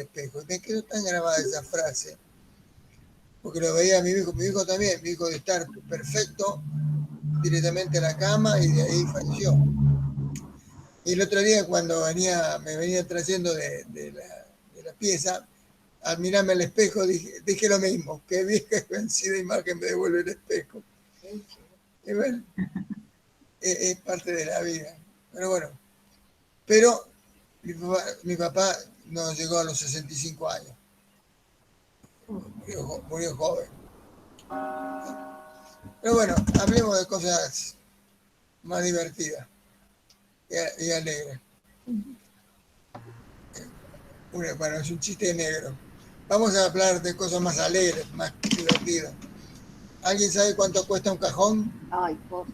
espejo. Me quedó tan grabada esa frase, porque lo veía mi hijo también, mi hijo de estar perfecto directamente a la cama y de ahí falleció. Y el otro día cuando me venía trayendo de la pieza, al mirarme al espejo dije lo mismo, qué vieja vencida imagen me devuelve el espejo. Y bueno, es parte de la vida. Pero bueno, pero mi papá no llegó a los 65 años. Murió joven. Pero bueno, hablemos de cosas más divertidas y alegres. Bueno, es un chiste negro. Vamos a hablar de cosas más alegres, más divertidas. ¿Alguien sabe cuánto cuesta un cajón? Ay, por...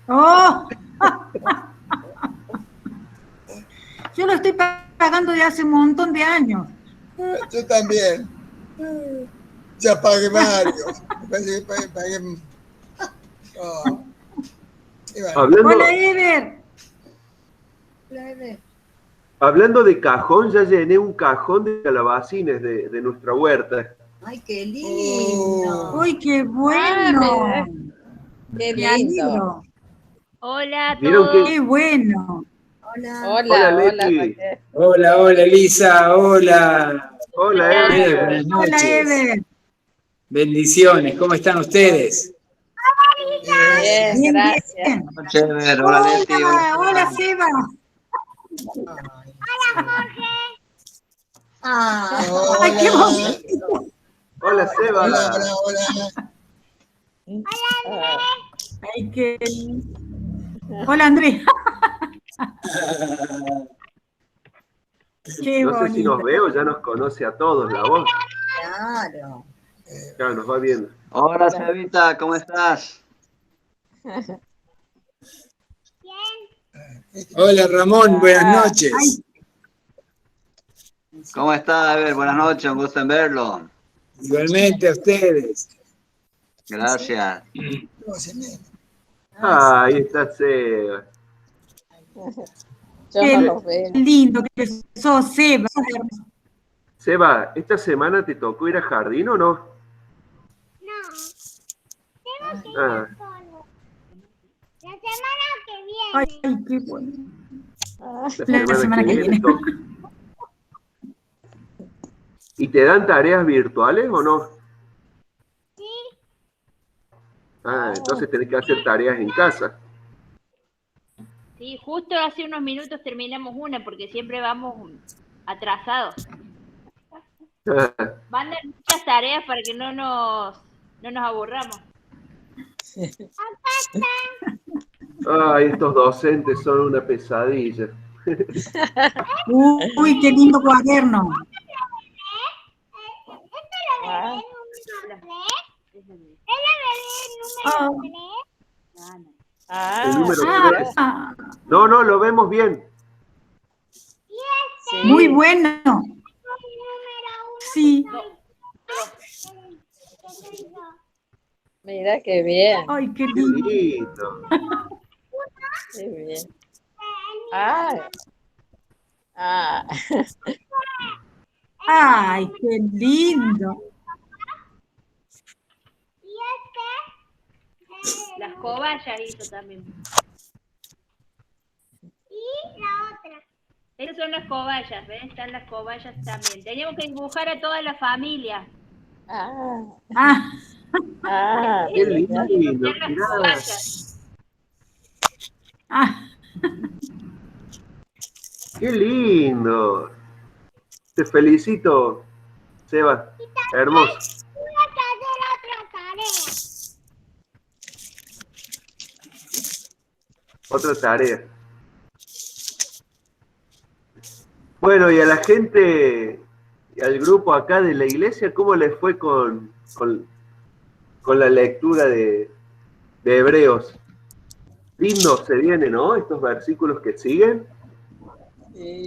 ¡Oh! Yo lo estoy pagando de hace un montón de años. Yo también. Ya pagué varios. Me parece que pagué. Oh. Hablando, Hola, Ever. Hola, Ever. Hablando de cajón, ya llené un cajón de calabacines de nuestra huerta. Ay, qué lindo. ¡Uy, qué bueno! Qué Me lindo. alegro. Hola a ¿Vieron todos. ¡Qué bueno! Hola. Hola, Leti. Hola, hola, Elisa. Hola. Hola, Ever. Buenas Hola, noches. Ever. Bendiciones. ¿Cómo están ustedes? Bien, Bien, gracias. bien. Hola, Leti. Hola, hola, Seba. Ay, qué bonito. Hola, Seba. Hola. Ay, qué... Hola, Andrés. Qué No sé si nos bonito. ve o ya nos conoce a todos la voz. Claro. Claro, nos va viendo. Hola, Cevita, ¿cómo estás? Hola, Ramón. Buenas noches. ¿Cómo estás? A ver, buenas noches, un gusto en verlo. Igualmente a ustedes. Gracias. Ahí está Seba. Qué lindo que sos, Seba. Seba, ¿esta semana te tocó ir a jardín o no? Tengo que ir Ah, solo. La semana que viene. Ay, qué bueno. la semana que viene toca. ¿Y te dan tareas virtuales o no? Sí. Ah, entonces tenés que hacer tareas en casa. Sí, justo hace unos minutos terminamos una porque siempre vamos atrasados. Mandan muchas tareas para que no nos aburramos. Ay, estos docentes son una pesadilla. Uy, qué lindo cuaderno. El número 3. No, lo vemos bien. Sí. Muy bueno. Sí. Mira qué bien. Ay, qué Qué lindo. lindo. Qué bien. Ah. Ay, qué lindo. Las cobayas hizo también. Y la otra. Esas son las cobayas, ¿ves? Están las cobayas también. Teníamos que dibujar a toda la familia. Qué lindo. Están las Mirá. cobayas. Qué lindo. Te felicito, Seba. Hermoso. Tuve que hacer otra tarea. Otra tarea. Bueno, y a la gente, y al grupo acá de la iglesia, ¿cómo les fue con la lectura de Hebreos? Lindo se viene, ¿no? Estos versículos que siguen.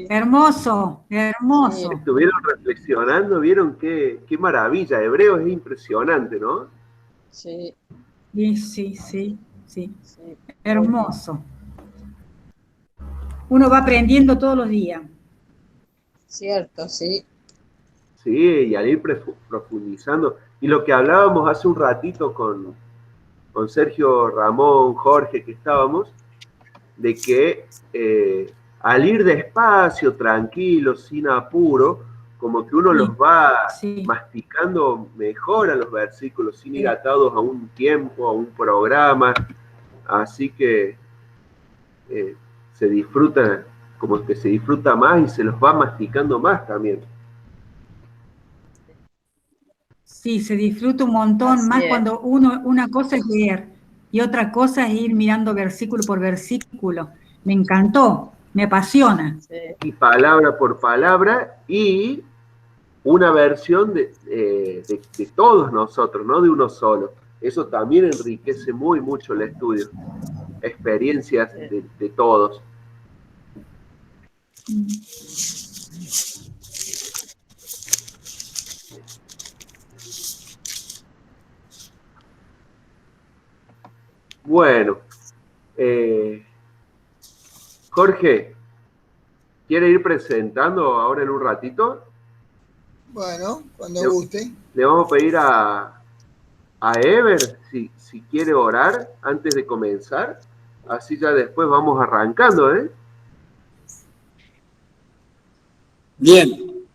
Hermoso, hermoso. Estuvieron reflexionando, vieron qué maravilla. Hebreos es impresionante, ¿no? Sí. Sí. Hermoso. Uno va aprendiendo todos los días. Cierto, sí. Sí, y al ir profundizando. Y lo que hablábamos hace un ratito con Sergio, Ramón, Jorge, que estábamos, de que al ir despacio, tranquilo, sin apuro, como que uno Sí, los va sí. masticando mejor a los versículos, sin ir atados a un tiempo, a un programa. Así que se disfruta, como que se disfruta más y se los va masticando más también. Sí, se disfruta un montón, Así más es. cuando una cosa es leer y otra cosa es ir mirando versículo por versículo. Me encantó, me apasiona. Sí. Y palabra por palabra, y una versión de todos nosotros, no de uno solo. Eso también enriquece mucho el estudio. Experiencias de todos. Bueno, Jorge, ¿quiere ir presentando ahora en un ratito? Bueno, cuando guste. Le vamos a pedir a Ever si quiere orar antes de comenzar. Así ya después vamos arrancando, ¿eh? Bien.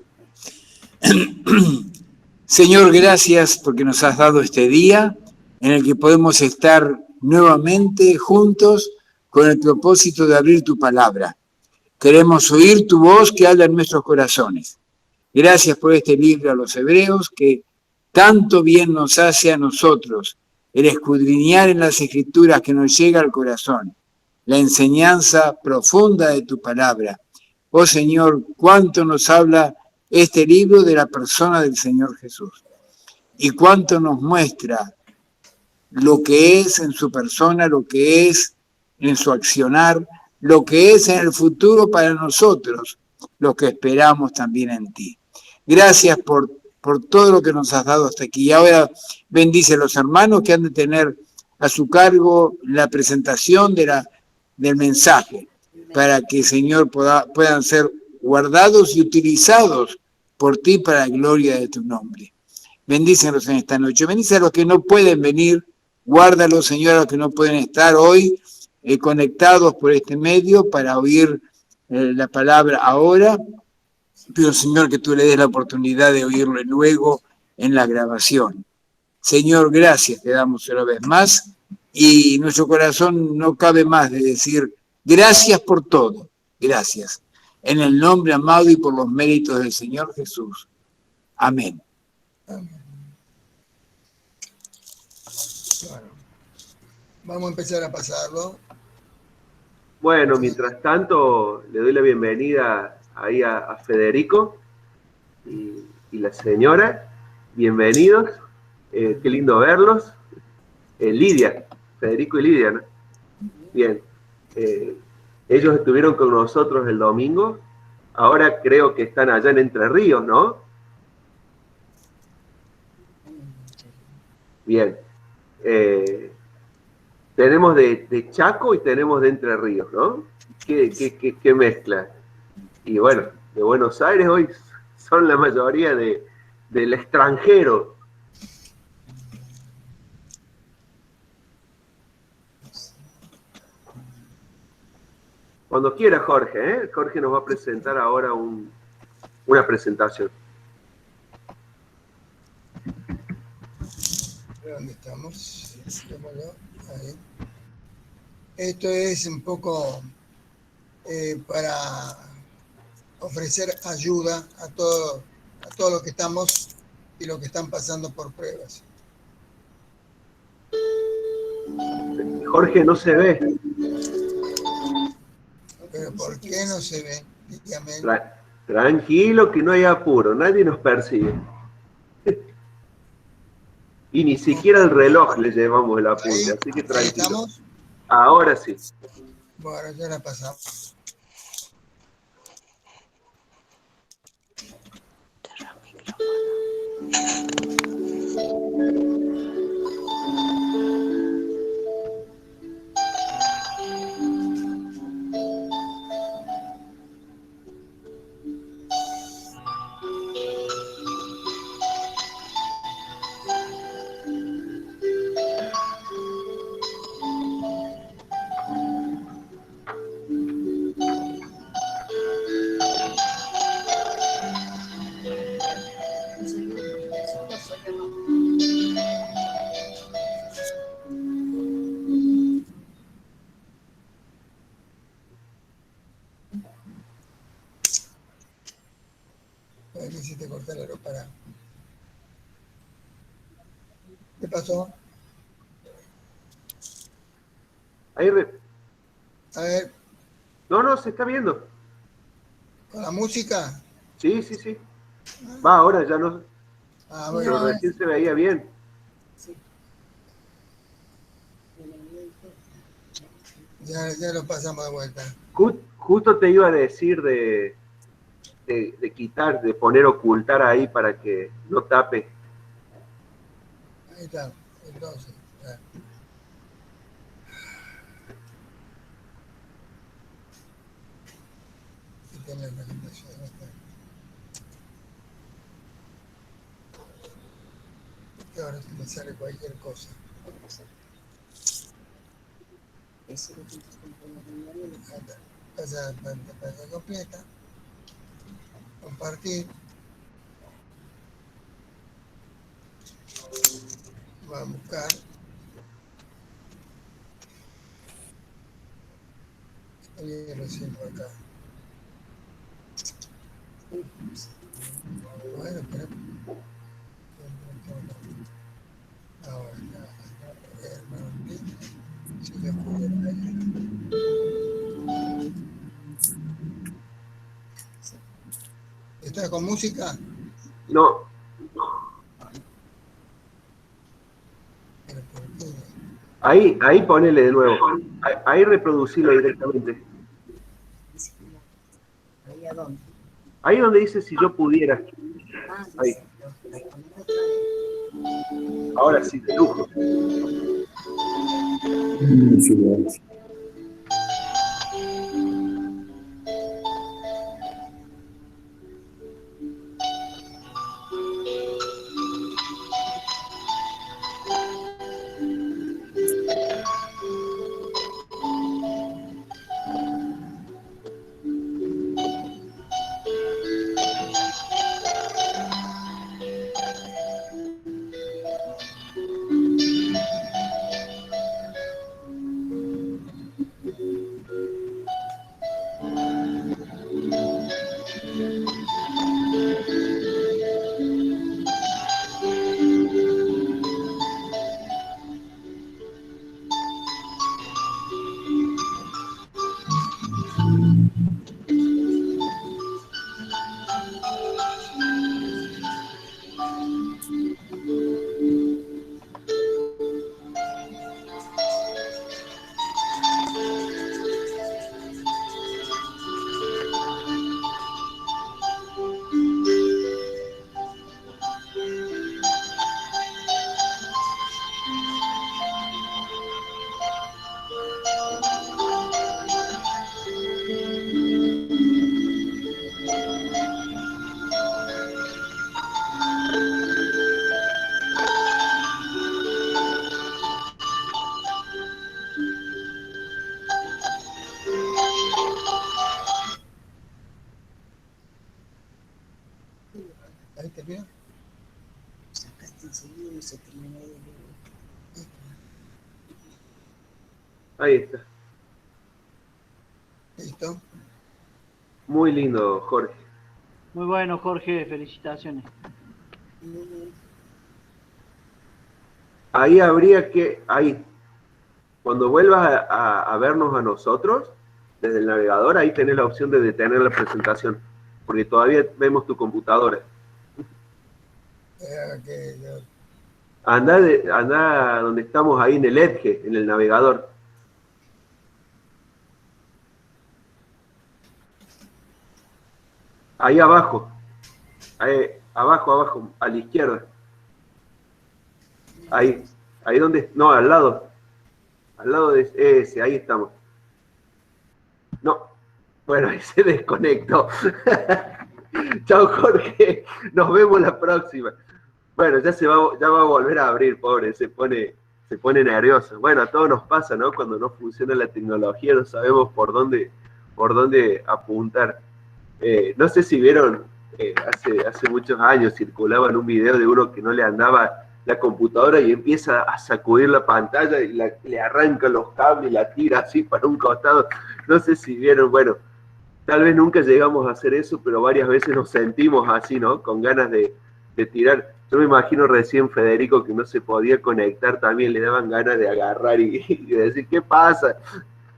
Señor, gracias porque nos has dado este día en el que podemos estar nuevamente juntos con el propósito de abrir tu palabra. Queremos oír tu voz que habla en nuestros corazones. Gracias por este libro a los hebreos que tanto bien nos hace a nosotros el escudriñar en las escrituras que nos llega al corazón, la enseñanza profunda de tu palabra. Oh Señor, cuánto nos habla este libro de la persona del Señor Jesús y cuánto nos muestra lo que es en su persona, lo que es en su accionar, lo que es en el futuro para nosotros, lo que esperamos también en ti. Gracias por todo lo que nos has dado hasta aquí. Y ahora bendice a los hermanos que han de tener a su cargo la presentación del mensaje, para que, Señor, puedan ser guardados y utilizados por ti para la gloria de tu nombre. Bendícelos en esta noche. Bendice a los que no pueden venir. Guárdalos, Señor, a los que no pueden estar hoy conectados por este medio para oír la palabra ahora. Pido, Señor, que tú le des la oportunidad de oírlo luego en la grabación. Señor, gracias te damos una vez más y nuestro corazón no cabe más de decir gracias por todo. Gracias. En el nombre amado y por los méritos del Señor Jesús. Amén. Amén. Bueno, vamos a empezar a pasarlo. Bueno, mientras tanto, le doy la bienvenida ahí a Federico y la señora. Bienvenidos. Qué lindo verlos. Lidia, Federico y Lidia, ¿no? Bien. Ellos estuvieron con nosotros el domingo. Ahora creo que están allá en Entre Ríos, ¿no? Bien. Tenemos de Chaco y tenemos de Entre Ríos, ¿no? ¿Qué mezcla? Y bueno, de Buenos Aires hoy son la mayoría del extranjero. Cuando quiera, Jorge, ¿eh? Jorge nos va a presentar ahora una presentación. ¿Dónde estamos? Ahí. Esto es un poco para ofrecer ayuda a todos los que estamos y los que están pasando por pruebas. Jorge no se ve. ¿Pero por qué no se ve? Dígame. Tranquilo, que no hay apuro, nadie nos persigue. Y ni siquiera el reloj le llevamos el apunte, así que tranquilo. ¿Estamos? Ahora sí. Bueno, ya la pasamos. Me hiciste cortar la ropa. Para. ¿Qué pasó? Ahí A ver, No, se está viendo. con la música. Sí. Va, ahora ya no. Ah, Pero bueno. recién se veía bien. Ya lo pasamos de vuelta. Justo te iba a decir de quitar, de poner ocultar ahí para que no tape. Ahí está. Entonces. Ya. Aquí tiene la presentación. Y ahora se me sale cualquier cosa. Ahí está. Pasa pantalla completa. Compartir. Vamos a buscar. Estoy recién por acá. Bueno, pero. Ahora, si yo pudiera ahí. ¿Estás con música? No, Pero ¿por qué? ahí ponele de nuevo. Ahí reproducilo directamente. ¿Ahí a dónde? Ahí donde dice si yo pudiera. Ahí. Ahora sí, de lujo. Ahí termina. Sacaste enseguida y se terminó de leer. Ahí está. ¿Listo? Muy lindo, Jorge. Muy bueno, Jorge, felicitaciones. Ahí habría que, cuando vuelvas a vernos a nosotros, desde el navegador, ahí tenés la opción de detener la presentación, porque todavía vemos tu computadora. Anda donde estamos ahí en el Edge, en el navegador. Ahí abajo. Abajo, a la izquierda. Ahí donde, no, al lado de ese, ahí estamos. No, bueno, ahí se desconectó. Chao, Jorge, nos vemos la próxima. Bueno, ya va a volver a abrir, pobre, se pone nervioso. Bueno, a todos nos pasa, ¿no? Cuando no funciona la tecnología, no sabemos por dónde apuntar. No sé si vieron, hace muchos años circulaban un video de uno que no le andaba la computadora y empieza a sacudir la pantalla y le arranca los cables y la tira así para un costado. No sé si vieron, bueno, tal vez nunca llegamos a hacer eso, pero varias veces nos sentimos así, ¿no? Con ganas de tirar. Yo me imagino recién Federico que no se podía conectar, también le daban ganas de agarrar y decir, ¿qué pasa?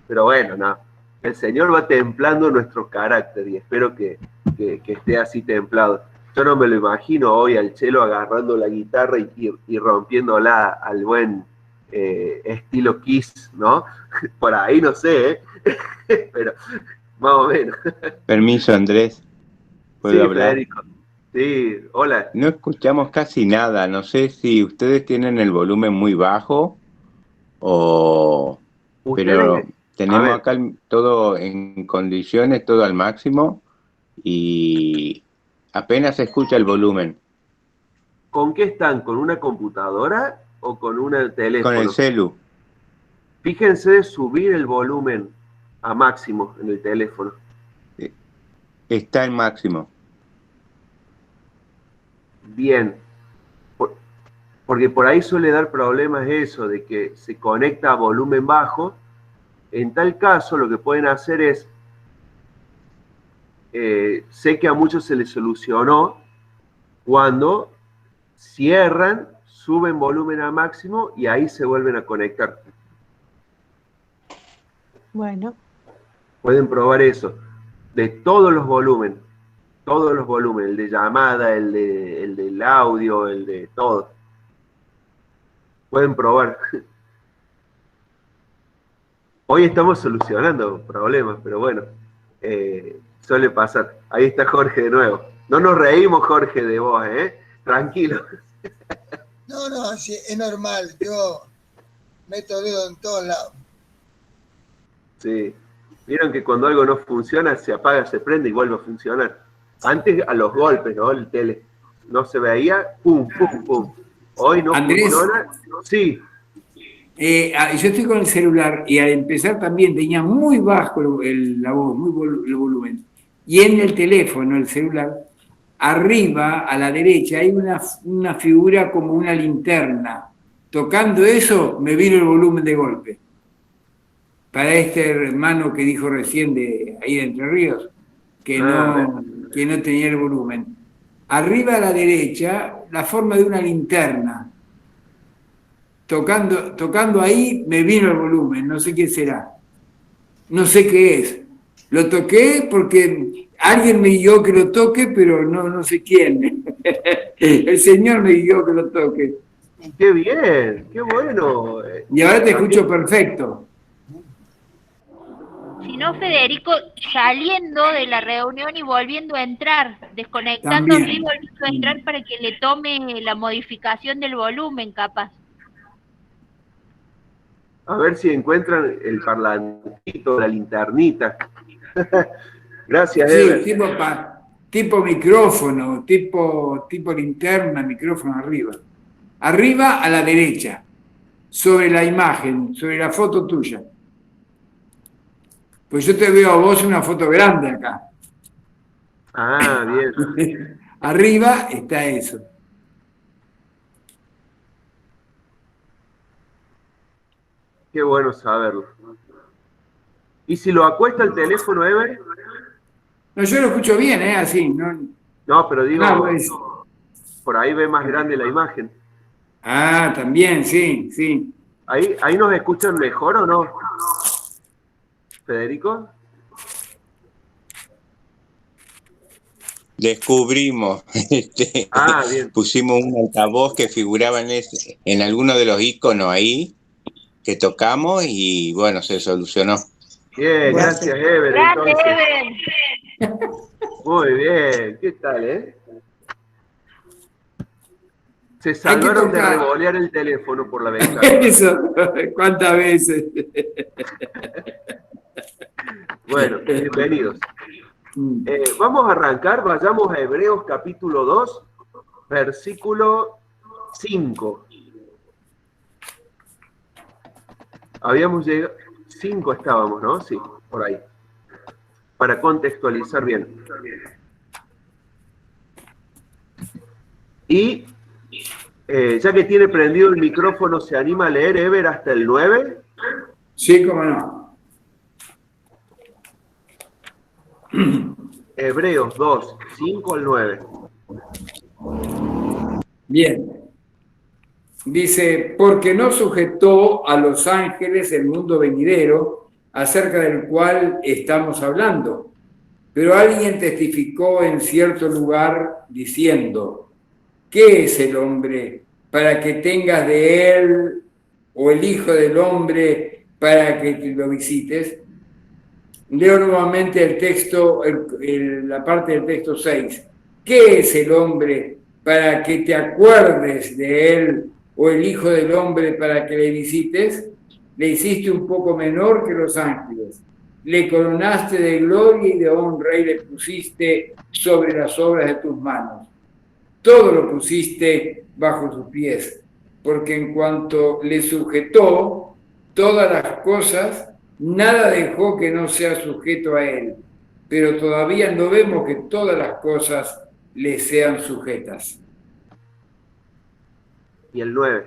Pero bueno, no. El Señor va templando nuestro carácter y espero que esté así templado. Yo no me lo imagino hoy al Chelo agarrando la guitarra y rompiéndola al buen estilo Kiss, ¿no? Por ahí no sé, pero más o menos. Permiso, Andrés. ¿Puedo Sí, hablar? Federico. Sí, hola. No escuchamos casi nada. No sé si ustedes tienen el volumen muy bajo o... Pero Ustedes, a tenemos ver, acá todo en condiciones, todo al máximo y apenas se escucha el volumen. ¿con qué están? ¿Con una computadora o con un Con teléfono? el celu. Fíjense de subir el volumen a máximo en el teléfono. Está en máximo. Bien. Porque por ahí suele dar problemas eso, de que se conecta a volumen bajo. En tal caso, lo que pueden hacer es, sé que a muchos se les solucionó cuando cierran, suben volumen a máximo y ahí se vuelven a conectar. Bueno. Pueden probar eso, de todos los volúmenes, el de llamada, el del audio, el de todo. Pueden probar. Hoy estamos solucionando problemas, pero bueno, suele pasar. Ahí está Jorge de nuevo. No nos reímos, Jorge, de vos, tranquilo. No, sí, es normal. Yo meto dedo en todos lados. Sí. Vieron que cuando algo no funciona, se apaga, se prende y vuelve a funcionar. Antes a los golpes, ¿no? El tele no se veía, pum, pum, pum. Hoy no Andrés, funciona. Sí. Yo estoy con el celular y al empezar también tenía muy bajo la voz, el volumen. Y en el teléfono, el celular, arriba a la derecha hay una figura como una linterna. Tocando eso me vino el volumen de golpe. Para este hermano que dijo recién de ahí de Entre Ríos, que no tenía el volumen. Arriba a la derecha, la forma de una linterna. Tocando ahí me vino el volumen, no sé qué será. No sé qué es. Lo toqué porque alguien me guió que lo toque, pero no sé quién. El Señor me guió que lo toque. ¡Qué bien! ¡Qué bueno! Y ahora te escucho perfecto. Si no, Federico, saliendo de la reunión y volviendo a entrar, desconectándose También. y volviendo a entrar para que le tome la modificación del volumen, capaz. A ver si encuentran el parlantito, la linternita. Gracias, Sí, Ever. tipo micrófono, tipo linterna, micrófono arriba. Arriba a la derecha, sobre la imagen, sobre la foto tuya. Pues yo te veo a vos una foto grande acá. Ah, bien. Arriba está eso. Qué bueno saberlo. ¿Y si lo acuesta el teléfono, Ever? No, yo lo escucho bien, así. No, pero digo, pues. por ahí ve más grande la imagen. Ah, también, sí. ¿Ahí nos escuchan mejor o no? ¿Federico? Descubrimos, bien. Pusimos un altavoz que figuraba en alguno de los iconos ahí que tocamos y bueno, se solucionó. Bien, gracias, Ever. Gracias, Entonces. Ever. Muy bien, ¿qué tal, Se salvaron de revolear el teléfono por la ventana. Eso, ¿cuántas veces? Bueno, bienvenidos. Vamos a arrancar, vayamos a Hebreos capítulo 2, versículo 5. Habíamos llegado, 5 estábamos, ¿no? Sí, por ahí. Para contextualizar bien. Y ya que tiene prendido el micrófono, ¿se anima a leer, Ever, hasta el 9? Sí, cómo no. Hebreos 2, 5 al 9. Bien. Dice, porque no sujetó a los ángeles el mundo venidero, acerca del cual estamos hablando. Pero alguien testificó en cierto lugar diciendo, ¿qué es el hombre para que tengas de él, o el hijo del hombre para que lo visites? Leo nuevamente el texto, la parte del texto 6. ¿Qué es el hombre para que te acuerdes de él, o el hijo del hombre para que le visites? Le hiciste un poco menor que los ángeles. Le coronaste de gloria y de honra y le pusiste sobre las obras de tus manos. Todo lo pusiste bajo sus pies, porque en cuanto le sujetó todas las cosas, nada dejó que no sea sujeto a él. Pero todavía no vemos que todas las cosas le sean sujetas. Y el 9.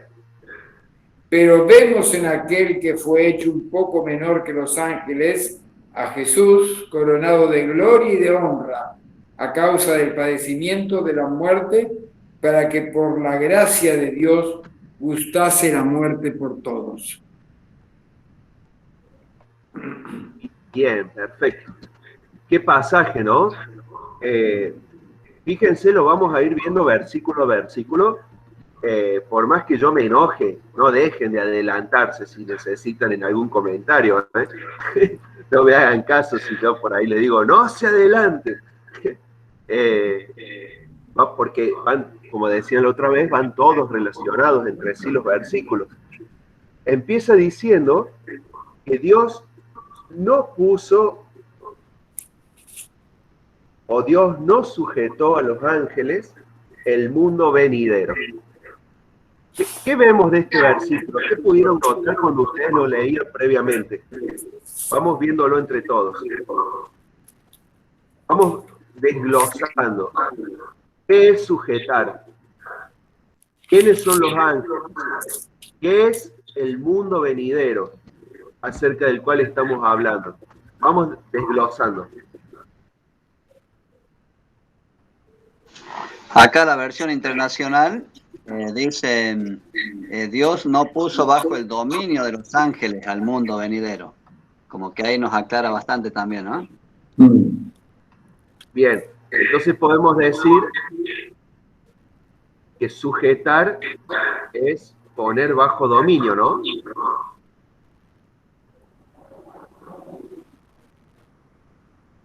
Pero vemos en aquel que fue hecho un poco menor que los ángeles, a Jesús, coronado de gloria y de honra, a causa del padecimiento de la muerte, para que por la gracia de Dios gustase la muerte por todos. Bien, perfecto. Qué pasaje, ¿no? Fíjense, lo vamos a ir viendo versículo a versículo. Por más que yo me enoje, no dejen de adelantarse si necesitan en algún comentario, ¿eh? No me hagan caso si yo por ahí le digo, no se adelanten. Porque van, como decían la otra vez, van todos relacionados entre sí los versículos. Empieza diciendo que Dios no puso, o Dios no sujetó a los ángeles el mundo venidero. ¿Qué vemos de este versículo? ¿Qué pudieron notar cuando ustedes lo leían previamente? Vamos viéndolo entre todos. Vamos desglosando. ¿Qué es sujetar? ¿Quiénes son los ángeles? ¿Qué es el mundo venidero acerca del cual estamos hablando? Vamos desglosando. Acá la versión internacional dice, Dios no puso bajo el dominio de los ángeles al mundo venidero. Como que ahí nos aclara bastante también, ¿no? Bien, entonces podemos decir que sujetar es poner bajo dominio, ¿no?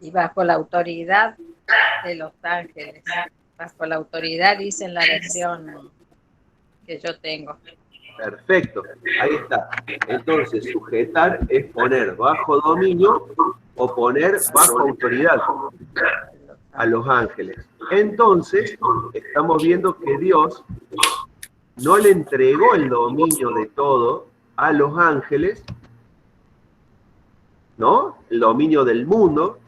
Y bajo la autoridad de los ángeles. Bajo la autoridad, dice en la versión que yo tengo. Perfecto, ahí está. Entonces, sujetar es poner bajo dominio o poner bajo autoridad a los ángeles. Entonces, estamos viendo que Dios no le entregó el dominio de todo a los ángeles, ¿no? El dominio del mundo,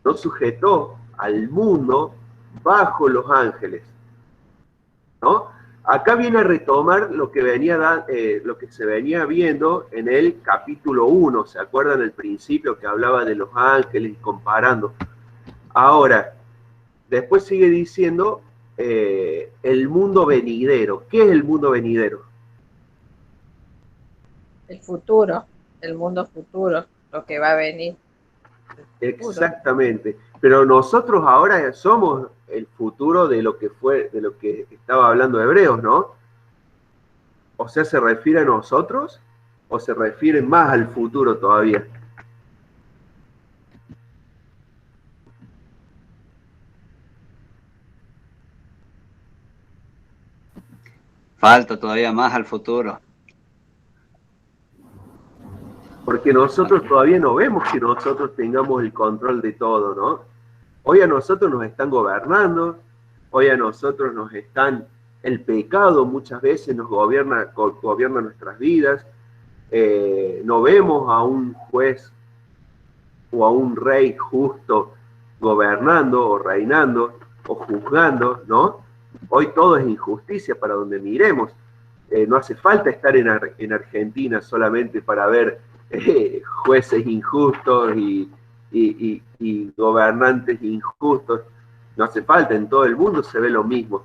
no sujetó al mundo bajo los ángeles, ¿no? Acá viene a retomar lo que se venía viendo en el capítulo 1, ¿se acuerdan del principio que hablaba de los ángeles y comparando? Ahora, después sigue diciendo el mundo venidero. ¿Qué es el mundo venidero? El futuro, el mundo futuro, lo que va a venir. Exactamente. Pero nosotros ahora somos el futuro de lo que estaba hablando Hebreos, ¿no? O sea, ¿se refiere a nosotros o se refiere más al futuro todavía? Falta todavía más al futuro. Porque nosotros todavía no vemos que nosotros tengamos el control de todo, ¿no? Hoy a nosotros nos están gobernando, hoy a nosotros el pecado muchas veces nos gobierna nuestras vidas, no vemos a un juez o a un rey justo gobernando o reinando o juzgando, ¿no? Hoy todo es injusticia para donde miremos. No hace falta estar en Argentina solamente para ver jueces injustos y y gobernantes injustos. No hace falta, en todo el mundo se ve lo mismo.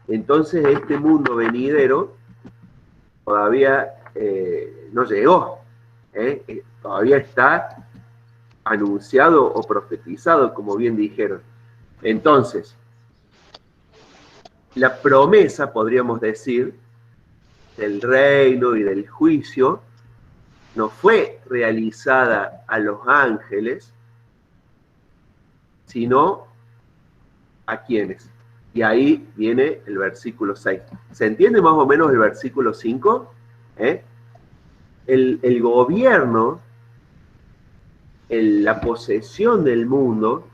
Entonces este mundo venidero todavía no llegó, todavía está anunciado o profetizado, como bien dijeron. Entonces, la promesa, podríamos decir, del reino y del juicio, no fue realizada a los ángeles, sino a quienes. Y ahí viene el versículo 6. ¿Se entiende más o menos el versículo 5? El gobierno, la posesión del mundo,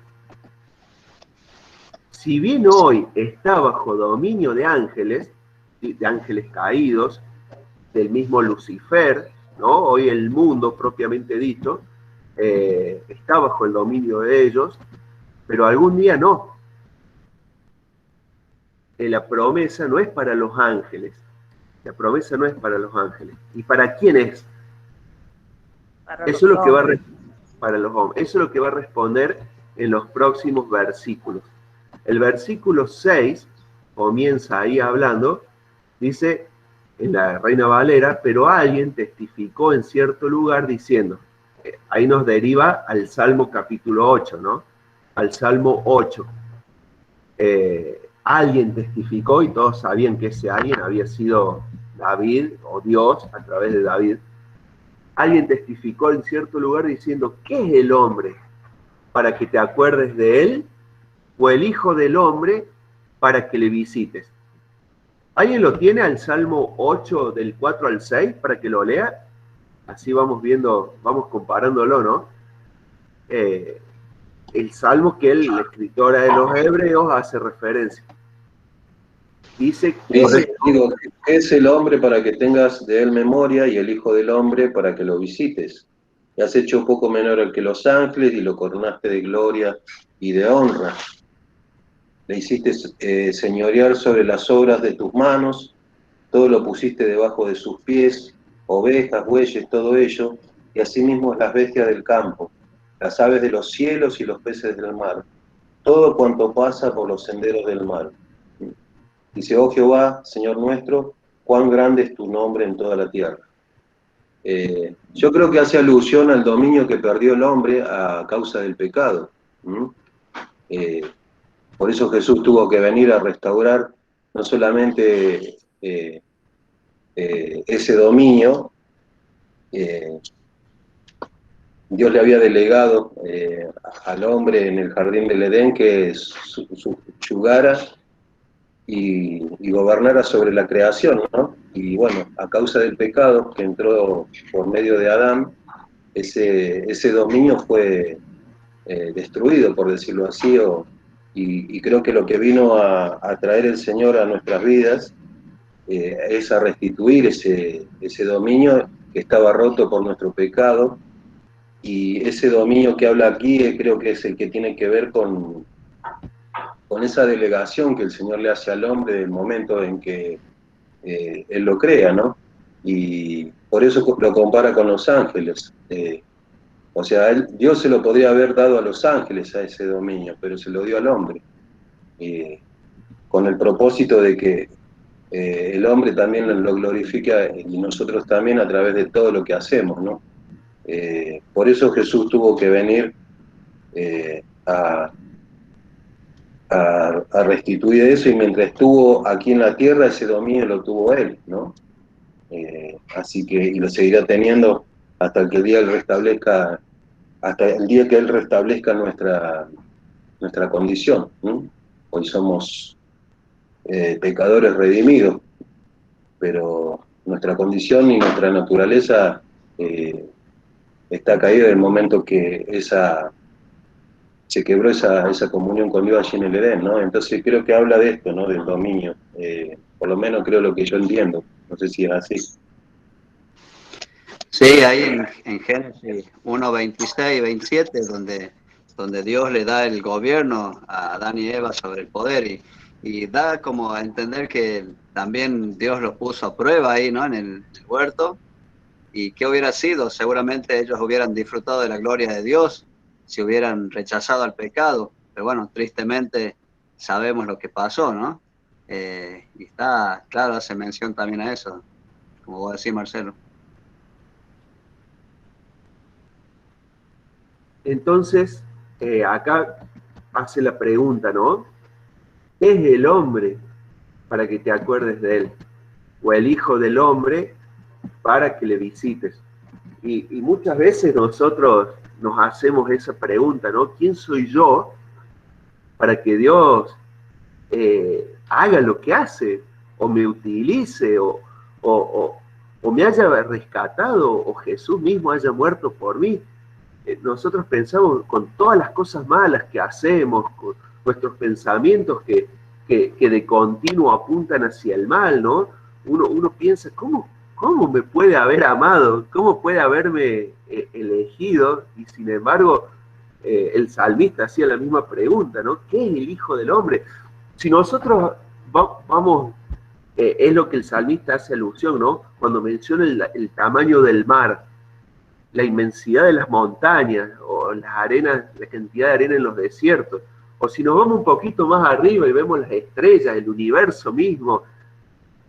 si bien hoy está bajo dominio de ángeles caídos, del mismo Lucifer, ¿no? Hoy el mundo propiamente dicho está bajo el dominio de ellos, pero algún día no. La promesa no es para los ángeles. La promesa no es para los ángeles. ¿Y para quién es? Eso es lo que va a para los hombres. Eso es lo que va a responder en los próximos versículos. El versículo 6 comienza ahí hablando, dice en la Reina Valera, pero alguien testificó en cierto lugar diciendo, ahí nos deriva al Salmo capítulo 8, ¿no? Al Salmo 8. Alguien testificó y todos sabían que ese alguien había sido David o Dios a través de David. Alguien testificó en cierto lugar diciendo, ¿qué es el hombre para que te acuerdes de él? ¿O el hijo del hombre para que le visites? ¿Alguien lo tiene al Salmo 8 del 4 al 6 para que lo lea? Así vamos viendo, vamos comparándolo, ¿no? El salmo que la escritora de los Hebreos hace referencia. Dice, ¿qué es el hombre para que tengas de él memoria y el hijo del hombre para que lo visites? Le has hecho poco menor al que los ángeles y lo coronaste de gloria y de honra. Le hiciste señorear sobre las obras de tus manos, todo lo pusiste debajo de sus pies, ovejas, bueyes, todo ello, y asimismo las bestias del campo, las aves de los cielos y los peces del mar, todo cuanto pasa por los senderos del mar. Dice, oh Jehová, Señor nuestro, cuán grande es tu nombre en toda la tierra. Yo creo que hace alusión al dominio que perdió el hombre a causa del pecado. Por eso Jesús tuvo que venir a restaurar no solamente ese dominio, Dios le había delegado al hombre en el jardín del Edén que subyugara y gobernara sobre la creación, ¿no? Y bueno, a causa del pecado que entró por medio de Adán, ese dominio fue destruido, por decirlo así, y creo que lo que vino a traer el Señor a nuestras vidas es a restituir ese dominio que estaba roto por nuestro pecado, y ese dominio que habla aquí creo que es el que tiene que ver con esa delegación que el Señor le hace al hombre del momento en que Él lo crea, ¿no? Y por eso lo compara con los ángeles. O sea, Dios se lo podría haber dado a los ángeles a ese dominio, pero se lo dio al hombre, con el propósito de que el hombre también lo glorifica y nosotros también a través de todo lo que hacemos, ¿no? Por eso Jesús tuvo que venir a restituir eso, y mientras estuvo aquí en la tierra ese dominio lo tuvo Él, ¿no? Así que, y lo seguirá teniendo hasta que el día Él restablezca, hasta el día que Él restablezca nuestra condición, ¿no? Hoy somos pecadores redimidos, pero nuestra condición y nuestra naturaleza está caída en el momento que se quebró esa comunión con Dios allí en el Edén, ¿no? Entonces creo que habla de esto, ¿no? Del dominio. Por lo menos creo lo que yo entiendo. No sé si es así. Sí, ahí en Génesis 1, 26 y 27, donde Dios le da el gobierno a Adán y Eva sobre el poder, y da como a entender que también Dios los puso a prueba ahí, ¿no? En el huerto, ¿Y qué hubiera sido? Seguramente ellos hubieran disfrutado de la gloria de Dios si hubieran rechazado al pecado. Pero bueno, tristemente sabemos lo que pasó, ¿no? Y está claro, hace mención también a eso, como vos decís, Marcelo. Entonces, acá hace la pregunta, ¿no? ¿Qué es el hombre para que te acuerdes de él? O el hijo del hombre para que le visites. Y muchas veces nosotros nos hacemos esa pregunta, ¿no? ¿Quién soy yo para que Dios haga lo que hace? O me utilice, o me haya rescatado, o Jesús mismo haya muerto por mí. Nosotros pensamos con todas las cosas malas que hacemos, con nuestros pensamientos que de continuo apuntan hacia el mal, ¿no? Uno piensa, ¿cómo me puede haber amado? ¿Cómo puede haberme elegido? Y sin embargo, el salmista hacía la misma pregunta, ¿no? ¿Qué es el Hijo del Hombre? Si nosotros vamos, es lo que el salmista hace alusión, ¿no? Cuando menciona el tamaño del mar, la inmensidad de las montañas, o las arenas, la cantidad de arena en los desiertos, o si nos vamos un poquito más arriba y vemos las estrellas, el universo mismo,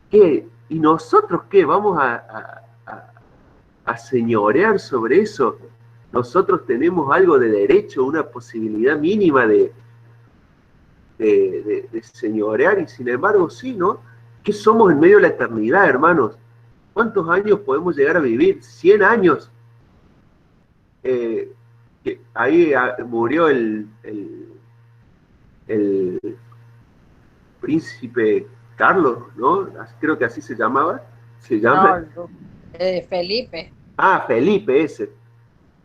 ¿qué? ¿Y nosotros qué? ¿Vamos a señorear sobre eso? Nosotros tenemos algo de derecho, una posibilidad mínima de señorear, y sin embargo sí, ¿no? ¿Qué somos en medio de la eternidad, hermanos? ¿Cuántos años podemos llegar a vivir? 100 años. Ahí murió el príncipe Carlos, ¿no? Creo que así se llamaba. ¿Se llama? No, Felipe. Ah, Felipe ese.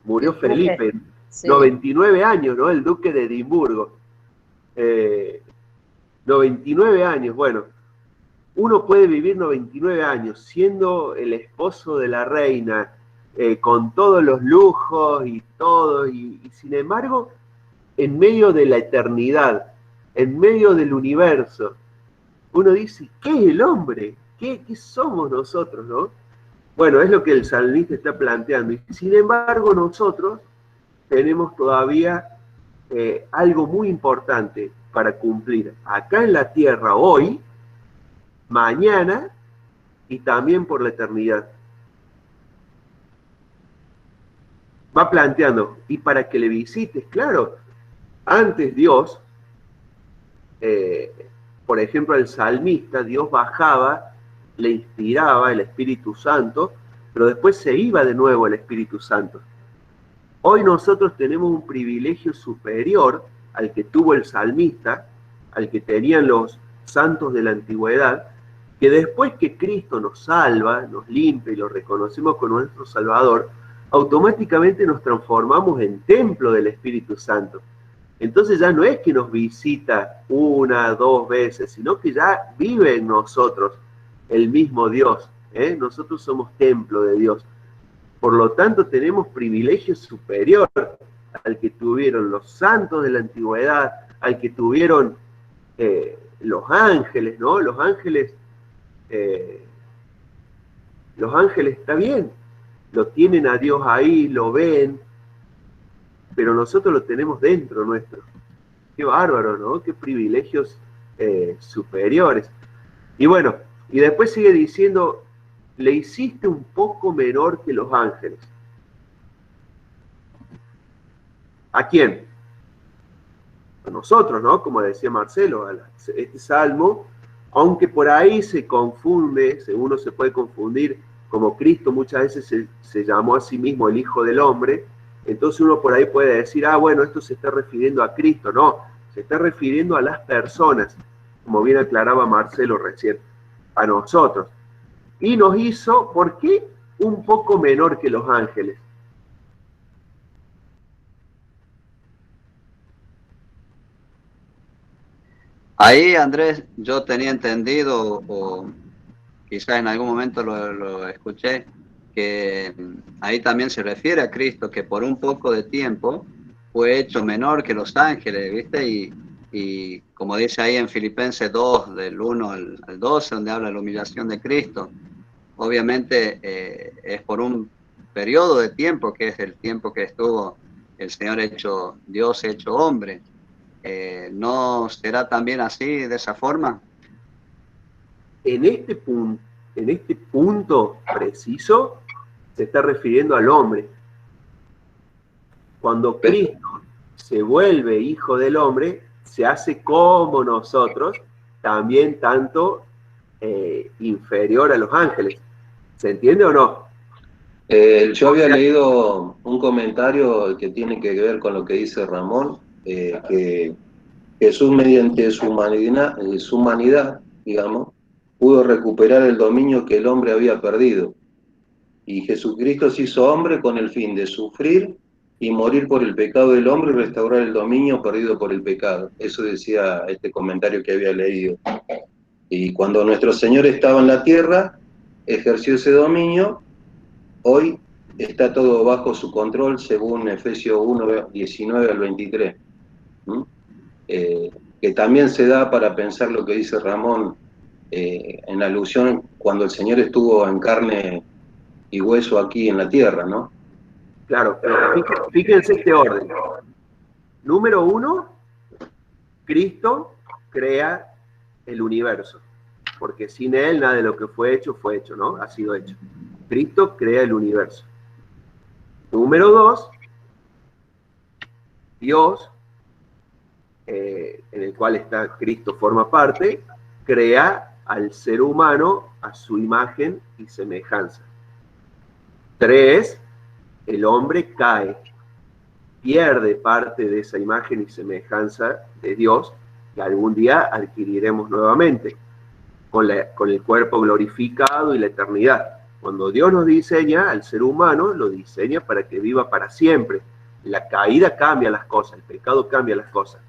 Murió Felipe. Sí. 99 años, ¿no? El duque de Edimburgo. 99 años, bueno. Uno puede vivir 99 años siendo el esposo de la reina, con todos los lujos y todo, y sin embargo, en medio de la eternidad, en medio del universo, uno dice, ¿qué es el hombre? ¿Qué somos nosotros, no? Bueno, es lo que el salmista está planteando. Y sin embargo, nosotros tenemos todavía algo muy importante para cumplir acá en la tierra hoy, mañana y también por la eternidad. Va planteando, y para que le visites, claro, antes Dios, por ejemplo, al salmista, Dios bajaba, le inspiraba el Espíritu Santo, pero después se iba de nuevo el Espíritu Santo. Hoy nosotros tenemos un privilegio superior al que tuvo el salmista, al que tenían los santos de la antigüedad, que después que Cristo nos salva, nos limpia y lo reconocemos como nuestro Salvador, automáticamente nos transformamos en templo del Espíritu Santo. Entonces ya no es que nos visita 1, 2 veces, sino que ya vive en nosotros el mismo Dios. Nosotros somos templo de Dios. Por lo tanto, tenemos privilegio superior al que tuvieron los santos de la antigüedad, al que tuvieron los ángeles, ¿no? Los ángeles está bien, lo tienen a Dios ahí, lo ven, pero nosotros lo tenemos dentro nuestro. Qué bárbaro, ¿no? Qué privilegios superiores. Y bueno, y después sigue diciendo, le hiciste un poco menor que los ángeles. ¿A quién? A nosotros, ¿no? Como decía Marcelo, este salmo, aunque por ahí se confunde, uno se puede confundir, como Cristo muchas veces se llamó a sí mismo el Hijo del Hombre, entonces uno por ahí puede decir, bueno, esto se está refiriendo a Cristo. No, se está refiriendo a las personas, como bien aclaraba Marcelo recién, a nosotros. Y nos hizo, ¿por qué? Un poco menor que los ángeles. Ahí, Andrés, yo tenía entendido, o quizás en algún momento lo escuché, que ahí también se refiere a Cristo, que por un poco de tiempo fue hecho menor que los ángeles, ¿viste? Y como dice ahí en Filipenses 2, del 1 al 12, donde habla de la humillación de Cristo, obviamente es por un periodo de tiempo, que es el tiempo que estuvo el Señor hecho, Dios hecho hombre. ¿No será también así, de esa forma? En este punto preciso se está refiriendo al hombre. Cuando Cristo se vuelve hijo del hombre, se hace como nosotros, también tanto inferior a los ángeles. ¿Se entiende o no? Yo había leído un comentario que tiene que ver con lo que dice Ramón, que Jesús mediante su humanidad, digamos, pudo recuperar el dominio que el hombre había perdido. Y Jesucristo se hizo hombre con el fin de sufrir y morir por el pecado del hombre y restaurar el dominio perdido por el pecado. Eso decía este comentario que había leído. Y cuando nuestro Señor estaba en la tierra, ejerció ese dominio. Hoy está todo bajo su control, según Efesios 1, 19 al 23. Que también se da para pensar lo que dice Ramón, en alusión cuando el Señor estuvo en carne y hueso aquí en la tierra, ¿no? Claro, pero fíjense este orden. Número 1, Cristo crea el universo, porque sin Él nada de lo que fue hecho, ¿no? Ha sido hecho. Cristo crea el universo. Número 2, Dios, en el cual Cristo forma parte, crea al ser humano a su imagen y semejanza. 3, el hombre cae, pierde parte de esa imagen y semejanza de Dios, que algún día adquiriremos nuevamente, con el cuerpo glorificado y la eternidad. Cuando Dios nos diseña al ser humano, lo diseña para que viva para siempre. La caída cambia las cosas, el pecado cambia las cosas.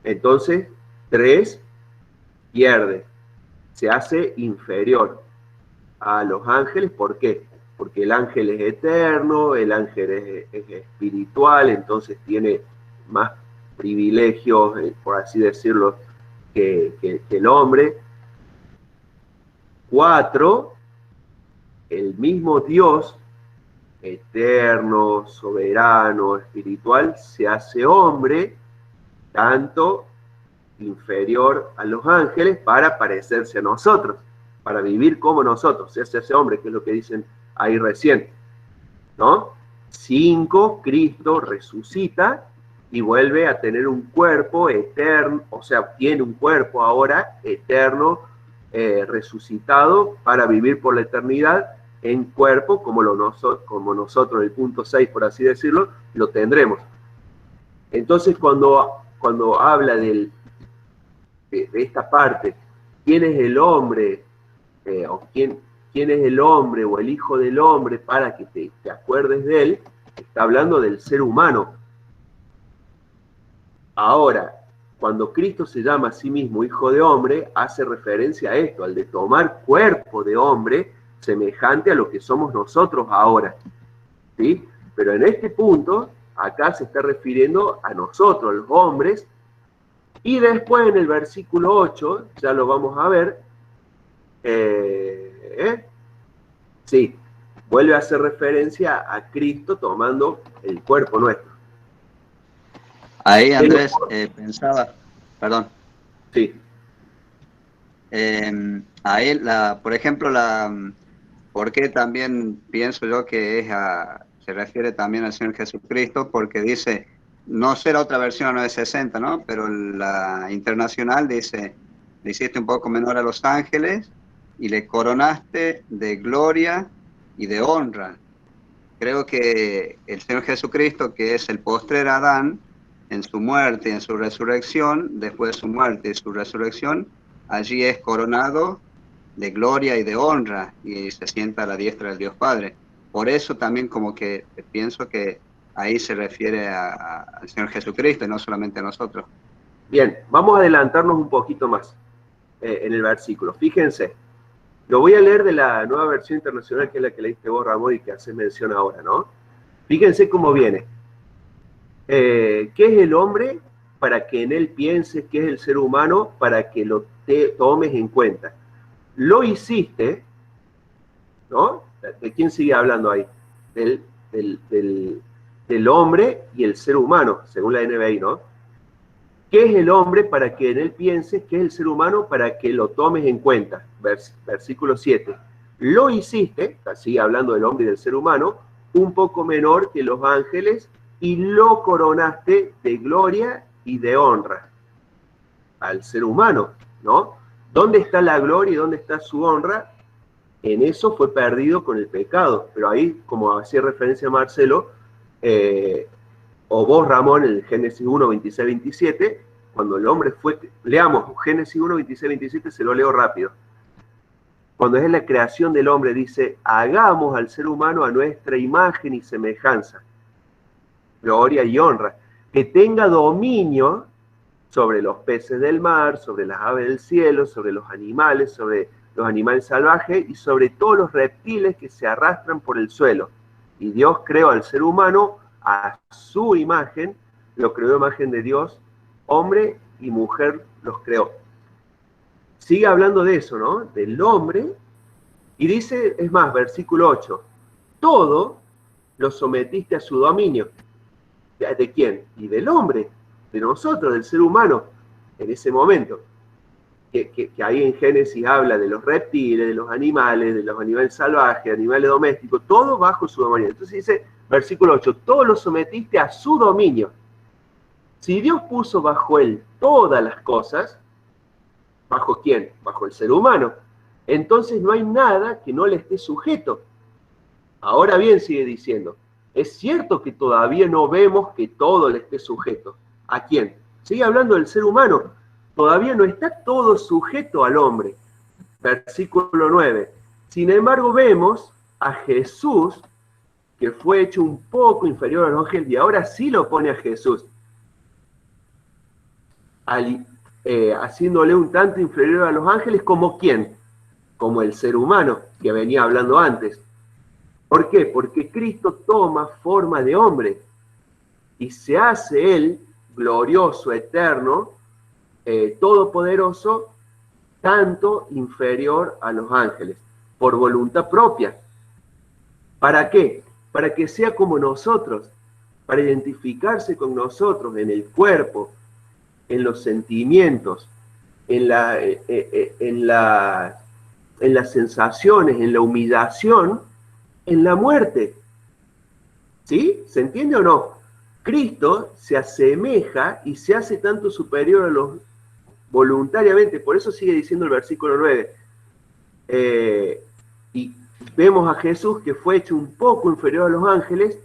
Entonces, 3, pierde, se hace inferior a los ángeles. ¿Por qué? Porque el ángel es eterno, el ángel es espiritual, entonces tiene más privilegios, por así decirlo, que el hombre. 4, el mismo Dios, eterno, soberano, espiritual, se hace hombre, tanto inferior a los ángeles, para parecerse a nosotros, para vivir como nosotros, se hace hombre, que es lo que dicen ahí recién, ¿no? 5, Cristo resucita y vuelve a tener un cuerpo eterno, o sea, tiene un cuerpo ahora eterno, resucitado para vivir por la eternidad en cuerpo como nosotros, el punto 6, por así decirlo, lo tendremos. Entonces, cuando habla de esta parte, ¿quién es el hombre? ¿Quién es el hombre o el hijo del hombre para que te acuerdes de él? Está hablando del ser humano. Ahora, cuando Cristo se llama a sí mismo hijo de hombre, hace referencia a esto, al de tomar cuerpo de hombre semejante a lo que somos nosotros ahora, ¿sí? Pero en este punto, acá se está refiriendo a nosotros, los hombres, y después en el versículo 8, ya lo vamos a ver, sí, vuelve a hacer referencia a Cristo tomando el cuerpo nuestro. Ahí, Andrés, pensaba, perdón. Sí. Ahí, por ejemplo, ¿por qué también pienso yo que se refiere también al Señor Jesucristo? Porque dice, no será otra versión a 960, ¿no? Pero la internacional dice, le hiciste un poco menor a los ángeles y le coronaste de gloria y de honra. Creo que el Señor Jesucristo, que es el postrer Adán, en su muerte y en su resurrección, después de su muerte y su resurrección, allí es coronado de gloria y de honra y se sienta a la diestra del Dios Padre. Por eso también como que pienso que ahí se refiere al Señor Jesucristo y no solamente a nosotros. Bien, vamos a adelantarnos un poquito más en el versículo. Fíjense, lo voy a leer de la Nueva Versión Internacional, que es la que leíste vos, Ramón, y que haces mención ahora, ¿no? Fíjense cómo viene. ¿Qué es el hombre? Para que en él pienses. ¿Qué es el ser humano? Para que lo tomes en cuenta. Lo hiciste ¿no? ¿De quién sigue hablando ahí? Del hombre y el ser humano, según la NBI, ¿no? ¿Qué es el hombre para que en él pienses? ¿Qué es el ser humano para que lo tomes en cuenta? Versículo 7. Lo hiciste, sigue hablando del hombre y del ser humano, un poco menor que los ángeles y lo coronaste de gloria y de honra al ser humano, ¿no? ¿Dónde está la gloria y dónde está su honra? En eso fue perdido con el pecado. Pero ahí, como hacía referencia Marcelo, o vos, Ramón, en el Génesis 1, 26, 27, cuando el hombre fue... Leamos Génesis 1, 26, 27, se lo leo rápido. Cuando es la creación del hombre, dice, hagamos al ser humano a nuestra imagen y semejanza, gloria y honra, que tenga dominio sobre los peces del mar, sobre las aves del cielo, sobre los animales salvajes y sobre todos los reptiles que se arrastran por el suelo. Y Dios creó al ser humano a su imagen, lo creó imagen de Dios, hombre y mujer los creó. Sigue hablando de eso, ¿no? Del hombre, y dice, es más, versículo 8, todo lo sometiste a su dominio. ¿De quién? Y del hombre, de nosotros, del ser humano, en ese momento. Que ahí en Génesis habla de los reptiles, de los animales salvajes, animales domésticos, todo bajo su dominio. Entonces dice, versículo 8, todo lo sometiste a su dominio. Si Dios puso bajo él todas las cosas, ¿bajo quién? Bajo el ser humano. Entonces no hay nada que no le esté sujeto. Ahora bien, sigue diciendo, es cierto que todavía no vemos que todo le esté sujeto. ¿A quién? Sigue hablando del ser humano. Todavía no está todo sujeto al hombre. Versículo 9. Sin embargo, vemos a Jesús, que fue hecho un poco inferior a los ángeles, y ahora sí lo pone a Jesús, haciéndole un tanto inferior a los ángeles, ¿como quién? Como el ser humano, que venía hablando antes. ¿Por qué? Porque Cristo toma forma de hombre, y se hace él glorioso, eterno, todopoderoso, tanto inferior a los ángeles, por voluntad propia. ¿Para qué? Para que sea como nosotros, para identificarse con nosotros en el cuerpo, en los sentimientos, en las sensaciones, en la humillación, en la muerte. ¿Sí? ¿Se entiende o no? Cristo se asemeja y se hace tanto superior a los voluntariamente, por eso sigue diciendo el versículo 9, y vemos a Jesús que fue hecho un poco inferior a los ángeles,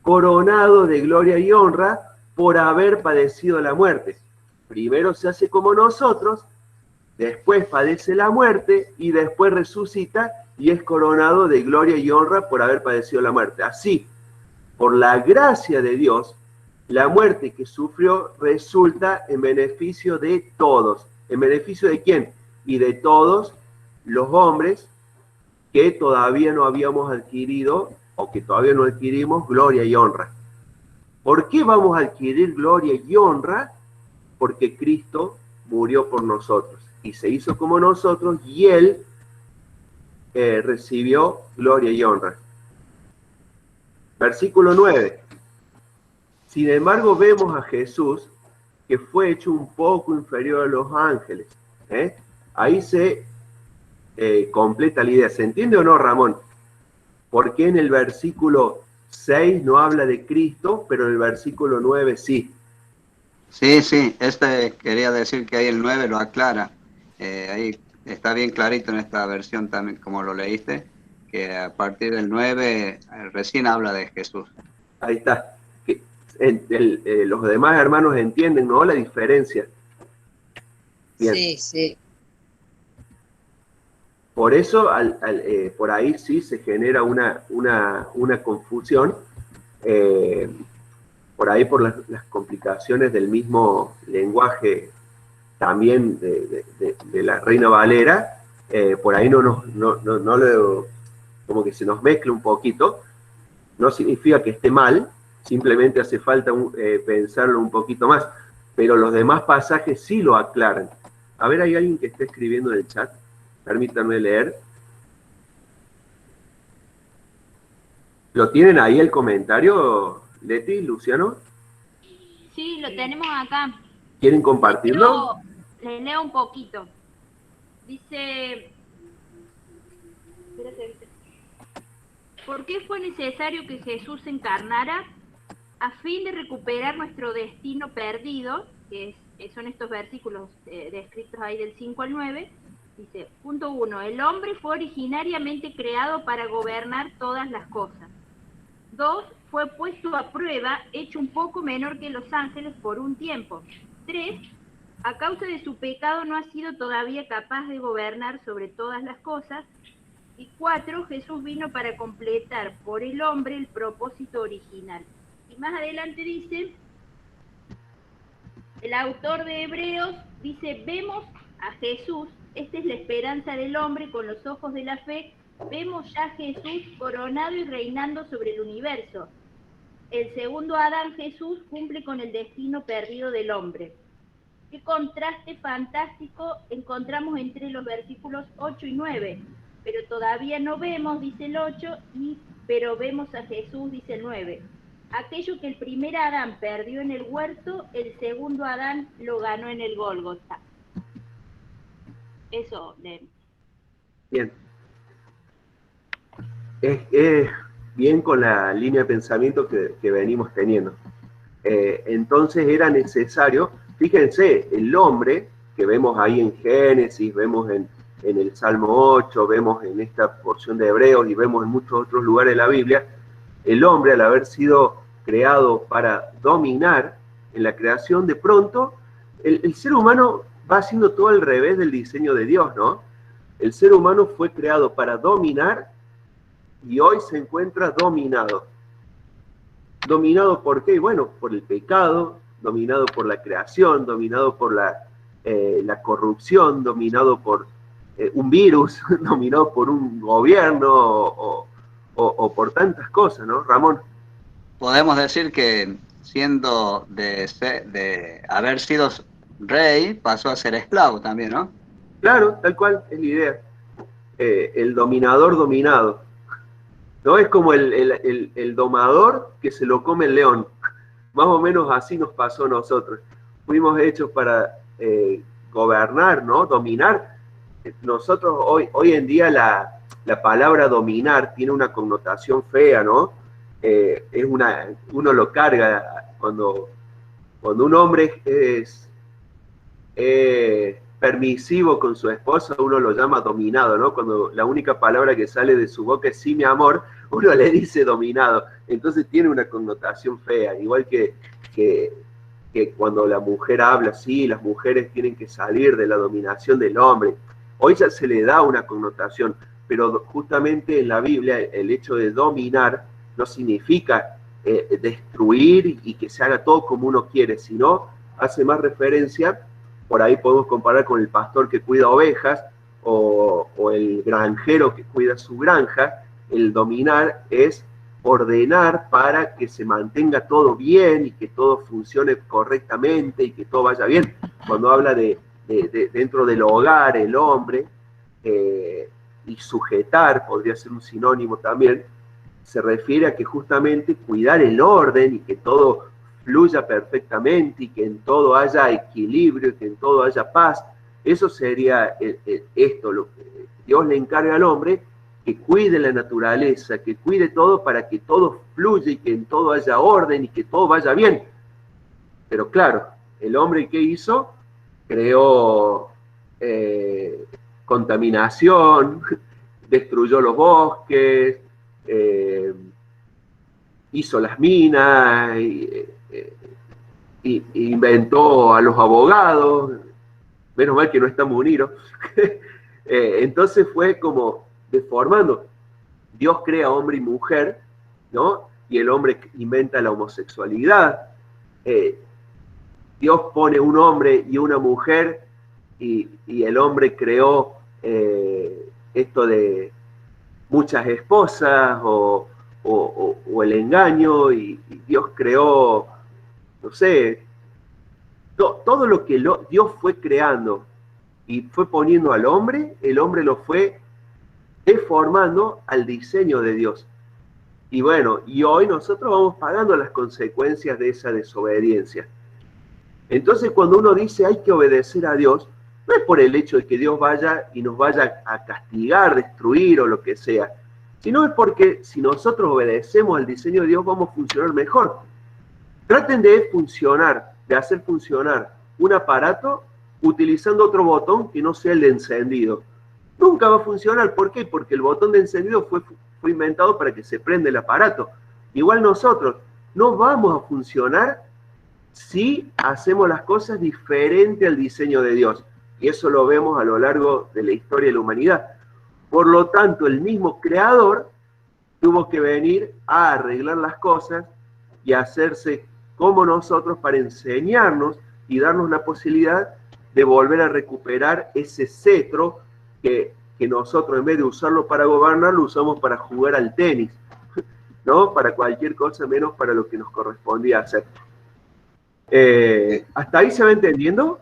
coronado de gloria y honra por haber padecido la muerte. Primero se hace como nosotros, después padece la muerte y después resucita y es coronado de gloria y honra por haber padecido la muerte. Así, por la gracia de Dios, la muerte que sufrió resulta en beneficio de todos. ¿En beneficio de quién? Y de todos los hombres que todavía no habíamos adquirido, o que todavía no adquirimos, gloria y honra. ¿Por qué vamos a adquirir gloria y honra? Porque Cristo murió por nosotros y se hizo como nosotros, y Él recibió gloria y honra. Versículo 9. Sin embargo, vemos a Jesús que fue hecho un poco inferior a los ángeles. Ahí se completa la idea. ¿Se entiende o no, Ramón? ¿Por qué en el versículo 6 no habla de Cristo, pero en el versículo 9 sí? Sí, quería decir que ahí el 9 lo aclara. Ahí está bien clarito en esta versión también, como lo leíste, que a partir del 9 recién habla de Jesús. Ahí está. Los demás hermanos entienden, ¿no? La diferencia. Bien. Sí. Por eso, por ahí sí se genera una confusión, por ahí por las complicaciones del mismo lenguaje también de la Reina Valera, por ahí como que se nos mezcla un poquito. No significa que esté mal, simplemente hace falta pensarlo un poquito más, pero los demás pasajes sí lo aclaran. A ver, ¿hay alguien que esté escribiendo en el chat? Permítanme leer. ¿Lo tienen ahí el comentario, Leti, Luciano? Sí, lo tenemos acá. ¿Quieren compartirlo? Les leo un poquito. Dice, ¿por qué fue necesario que Jesús se encarnara? A fin de recuperar nuestro destino perdido, que son estos versículos descritos ahí del 5 al 9, dice, punto 1, el hombre fue originariamente creado para gobernar todas las cosas. 2, fue puesto a prueba, hecho un poco menor que los ángeles por un tiempo. 3, a causa de su pecado no ha sido todavía capaz de gobernar sobre todas las cosas. Y 4, Jesús vino para completar por el hombre el propósito original. Y más adelante dice, el autor de Hebreos dice, vemos a Jesús, esta es la esperanza del hombre con los ojos de la fe, vemos ya a Jesús coronado y reinando sobre el universo. El segundo Adán, Jesús, cumple con el destino perdido del hombre. Qué contraste fantástico encontramos entre los versículos 8 y 9. Pero todavía no vemos, dice el 8, pero vemos a Jesús, dice el 9. Aquello que el primer Adán perdió en el huerto, el segundo Adán lo ganó en el Gólgota. Eso, leemos. Bien. Es bien con la línea de pensamiento que venimos teniendo. Entonces era necesario, fíjense, el hombre que vemos ahí en Génesis, vemos en el Salmo 8, vemos en esta porción de Hebreos y vemos en muchos otros lugares de la Biblia, el hombre al haber sido creado para dominar en la creación, de pronto el ser humano va haciendo todo al revés del diseño de Dios, ¿no? El ser humano fue creado para dominar y hoy se encuentra dominado. ¿Dominado por qué? Bueno, por el pecado, dominado por la creación, dominado por la corrupción, dominado por un virus, dominado por un gobierno o por tantas cosas, ¿no, Ramón? Podemos decir que siendo de haber sido rey, pasó a ser esclavo también, ¿no? Claro, tal cual es la idea. El dominador dominado. No es como el domador que se lo come el león. Más o menos así nos pasó a nosotros. Fuimos hechos para gobernar, ¿no? Dominar. Nosotros hoy en día la palabra dominar tiene una connotación fea, ¿no? Uno lo carga cuando un hombre es permisivo con su esposa, uno lo llama dominado, ¿no? Cuando la única palabra que sale de su boca es sí, mi amor, uno le dice dominado. Entonces tiene una connotación fea, igual que cuando la mujer habla, sí, las mujeres tienen que salir de la dominación del hombre. Hoy ya se le da una connotación, pero justamente en la Biblia el hecho de dominar no significa destruir y que se haga todo como uno quiere, sino hace más referencia. Por ahí podemos comparar con el pastor que cuida ovejas o el granjero que cuida su granja. El dominar es ordenar para que se mantenga todo bien y que todo funcione correctamente y que todo vaya bien. Cuando habla de dentro del hogar, el hombre, y sujetar, podría ser un sinónimo también, se refiere a que justamente cuidar el orden y que todo fluya perfectamente y que en todo haya equilibrio y que en todo haya paz. Eso sería esto, lo que Dios le encarga al hombre, que cuide la naturaleza, que cuide todo para que todo fluya y que en todo haya orden y que todo vaya bien. Pero claro, el hombre, ¿qué hizo? Creó contaminación, destruyó los bosques, hizo las minas, y inventó a los abogados, menos mal que no estamos unidos. Entonces fue como deformando. Dios crea hombre y mujer, ¿no? Y el hombre inventa la homosexualidad. Dios pone un hombre y una mujer y el hombre creó esto de muchas esposas o el engaño y Dios creó, no sé, todo lo que Dios fue creando y fue poniendo al hombre, el hombre lo fue deformando al diseño de Dios. Y bueno, y hoy nosotros vamos pagando las consecuencias de esa desobediencia. Entonces, cuando uno dice hay que obedecer a Dios, no es por el hecho de que Dios vaya y nos vaya a castigar, destruir o lo que sea, sino es porque si nosotros obedecemos al diseño de Dios vamos a funcionar mejor. Traten de funcionar, de hacer funcionar un aparato utilizando otro botón que no sea el de encendido. Nunca va a funcionar. ¿Por qué? Porque el botón de encendido fue inventado para que se prenda el aparato. Igual nosotros no vamos a funcionar si hacemos las cosas diferente al diseño de Dios. Y eso lo vemos a lo largo de la historia de la humanidad. Por lo tanto, el mismo creador tuvo que venir a arreglar las cosas y hacerse como nosotros para enseñarnos y darnos la posibilidad de volver a recuperar ese cetro que nosotros, en vez de usarlo para gobernar, lo usamos para jugar al tenis, ¿no? Para cualquier cosa menos para lo que nos correspondía hacer. ¿Hasta ahí se va entendiendo?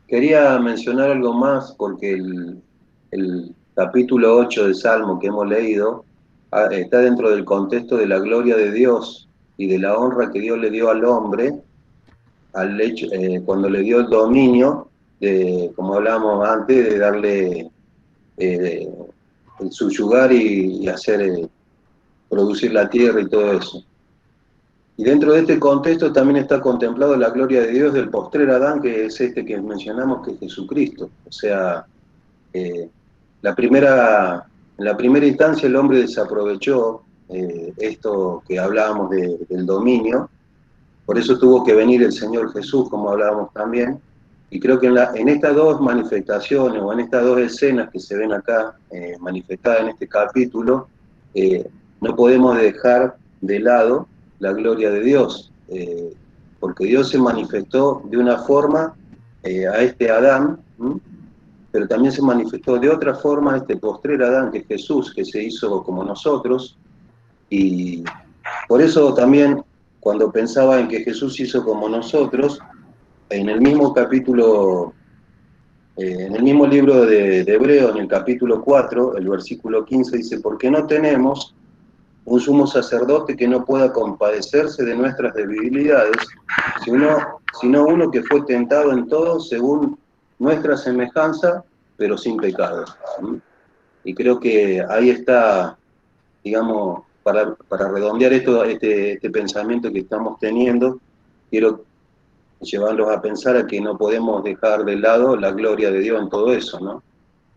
Quería mencionar algo más porque el capítulo 8 del Salmo que hemos leído está dentro del contexto de la gloria de Dios y de la honra que Dios le dio al hombre al hecho, cuando le dio el dominio, como hablábamos antes, de darle el subyugar y hacer producir la tierra y todo eso. Y dentro de este contexto también está contemplado la gloria de Dios del postrer Adán, que es este que mencionamos, que es Jesucristo. O sea, en la primera instancia el hombre desaprovechó esto que hablábamos del dominio, por eso tuvo que venir el Señor Jesús, como hablábamos también, y creo que en estas dos manifestaciones, o en estas dos escenas que se ven acá manifestadas en este capítulo, no podemos dejar de lado la gloria de Dios, porque Dios se manifestó de una forma a este Adán, pero también se manifestó de otra forma a este postrer Adán, que es Jesús, que se hizo como nosotros, y por eso también, cuando pensaba en que Jesús se hizo como nosotros, en el mismo capítulo, en el mismo libro de Hebreos, en el capítulo 4, el versículo 15, dice, porque no tenemos un sumo sacerdote que no pueda compadecerse de nuestras debilidades, sino uno que fue tentado en todo según nuestra semejanza, pero sin pecado. Y creo que ahí está, digamos, para redondear este pensamiento que estamos teniendo, quiero llevarlos a pensar a que no podemos dejar de lado la gloria de Dios en todo eso, ¿no?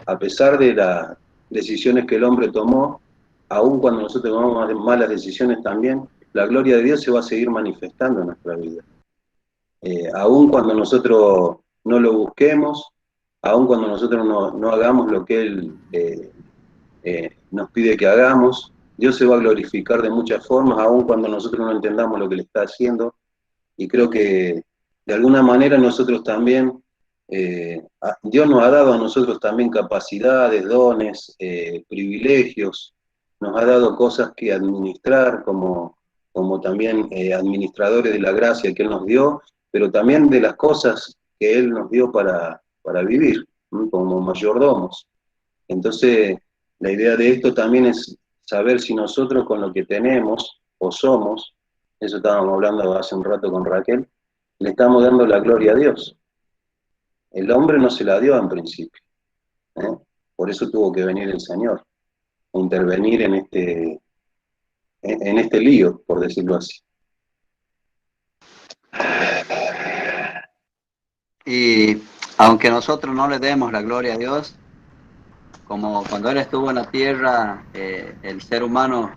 A pesar de las decisiones que el hombre tomó, aun cuando nosotros tomamos malas decisiones también, la gloria de Dios se va a seguir manifestando en nuestra vida. Aun cuando nosotros no lo busquemos, aun cuando nosotros no hagamos lo que Él nos pide que hagamos, Dios se va a glorificar de muchas formas, aun cuando nosotros no entendamos lo que le está haciendo. Y creo que de alguna manera nosotros también, Dios nos ha dado a nosotros también capacidades, dones, privilegios, nos ha dado cosas que administrar, como también administradores de la gracia que Él nos dio, pero también de las cosas que Él nos dio para vivir, como mayordomos. Entonces, la idea de esto también es saber si nosotros con lo que tenemos o somos, eso estábamos hablando hace un rato con Raquel, le estamos dando la gloria a Dios. El hombre no se la dio en principio, por eso tuvo que venir el Señor a intervenir en este lío, por decirlo así. Y aunque nosotros no le demos la gloria a Dios, como cuando Él estuvo en la tierra, el ser humano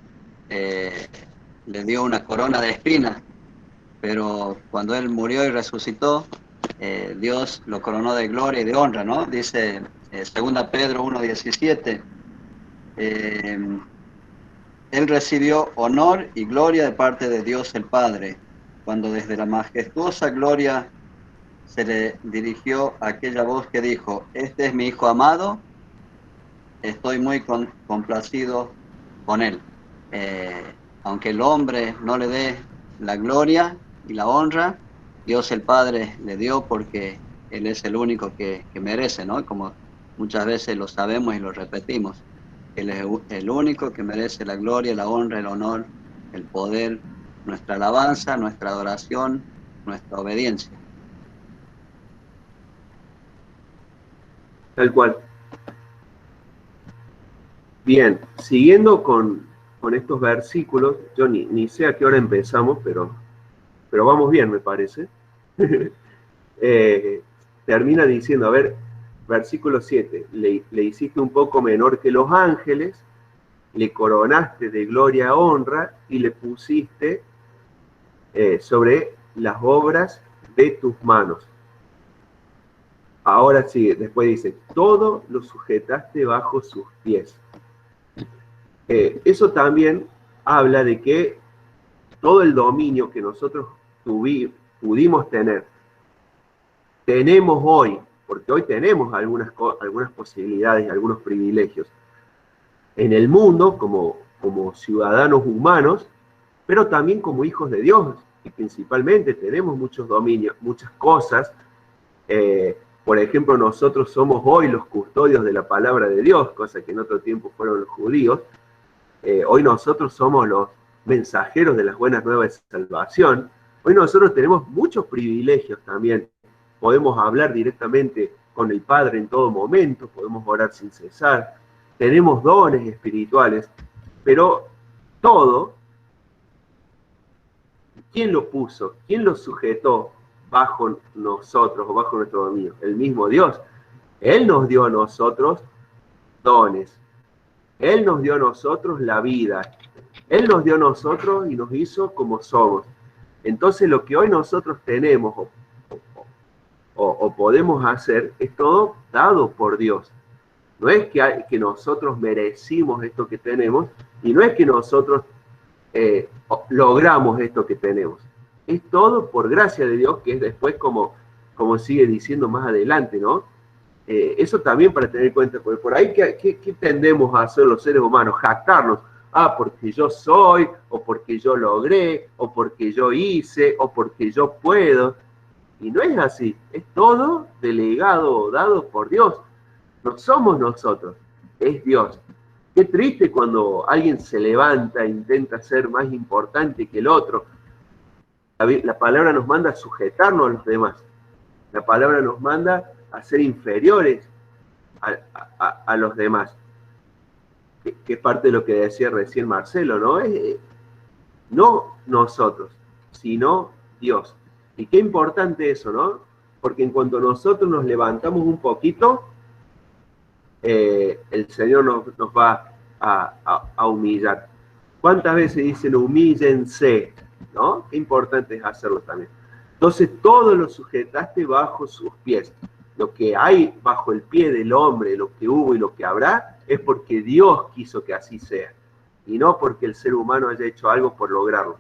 le dio una corona de espinas, pero cuando Él murió y resucitó, Dios lo coronó de gloria y de honra, ¿no? Dice 2 Pedro 1:17, Él recibió honor y gloria de parte de Dios el Padre, cuando desde la majestuosa gloria se le dirigió aquella voz que dijo, este es mi Hijo amado, estoy muy complacido con Él. Aunque el hombre no le dé la gloria y la honra, Dios el Padre le dio porque Él es el único que merece, ¿no? Como muchas veces lo sabemos y lo repetimos. Él es el único que merece la gloria, la honra, el honor el poder, nuestra alabanza, nuestra adoración, nuestra obediencia. Tal cual. Bien, siguiendo con estos versículos, yo ni sé a qué hora empezamos, pero vamos bien, me parece. Termina diciendo, a ver, versículo 7, le hiciste un poco menor que los ángeles, le coronaste de gloria, honra, y le pusiste sobre las obras de tus manos. Ahora sigue, después dice, todo lo sujetaste bajo sus pies. Eso también habla de que todo el dominio que nosotros pudimos tener, tenemos hoy, porque hoy tenemos algunas posibilidades, algunos privilegios en el mundo como ciudadanos humanos, pero también como hijos de Dios, y principalmente tenemos muchos dominios, muchas cosas. Por ejemplo, nosotros somos hoy los custodios de la palabra de Dios, cosa que en otro tiempo fueron los judíos. Hoy nosotros somos los mensajeros de las buenas nuevas de salvación. Hoy nosotros tenemos muchos privilegios también. Podemos hablar directamente con el Padre en todo momento, podemos orar sin cesar, tenemos dones espirituales, pero todo, ¿quién lo puso? ¿Quién lo sujetó bajo nosotros o bajo nuestro dominio? El mismo Dios. Él nos dio a nosotros dones. Él nos dio a nosotros la vida. Él nos dio a nosotros y nos hizo como somos. Entonces lo que hoy nosotros tenemos o podemos hacer es todo dado por Dios. No es que nosotros merecimos esto que tenemos y no es que nosotros logramos esto que tenemos. Es todo por gracia de Dios, que es después como sigue diciendo más adelante, ¿no? Eso también para tener en cuenta, porque por ahí, ¿qué tendemos a hacer los seres humanos? Jactarnos. Porque yo soy, o porque yo logré, o porque yo hice, o porque yo puedo. Y no es así. Es todo delegado o dado por Dios. No somos nosotros, es Dios. Qué triste cuando alguien se levanta e intenta ser más importante que el otro. La palabra nos manda a sujetarnos a los demás. La palabra nos manda a ser inferiores a los demás. Que es parte de lo que decía recién Marcelo, ¿no? No nosotros, sino Dios. Y qué importante eso, ¿no? Porque en cuanto nosotros nos levantamos un poquito, el Señor nos va a humillar. ¿Cuántas veces dicen humíllense? ¿No? Qué importante es hacerlo también. Entonces todo lo sujetaste bajo sus pies. Lo que hay bajo el pie del hombre, lo que hubo y lo que habrá, es porque Dios quiso que así sea. Y no porque el ser humano haya hecho algo por lograrlo.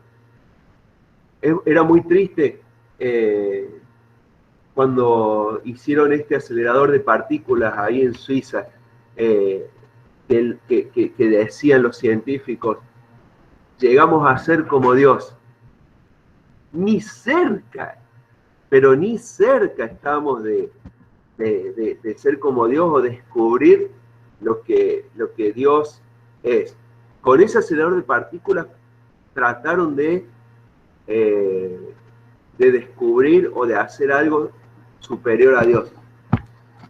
Era muy triste cuando hicieron este acelerador de partículas ahí en Suiza, que decían los científicos, llegamos a ser como Dios. Ni cerca, pero ni cerca estamos de ser como Dios o descubrir lo que Dios es. Con ese acelerador de partículas trataron de descubrir o de hacer algo superior a Dios.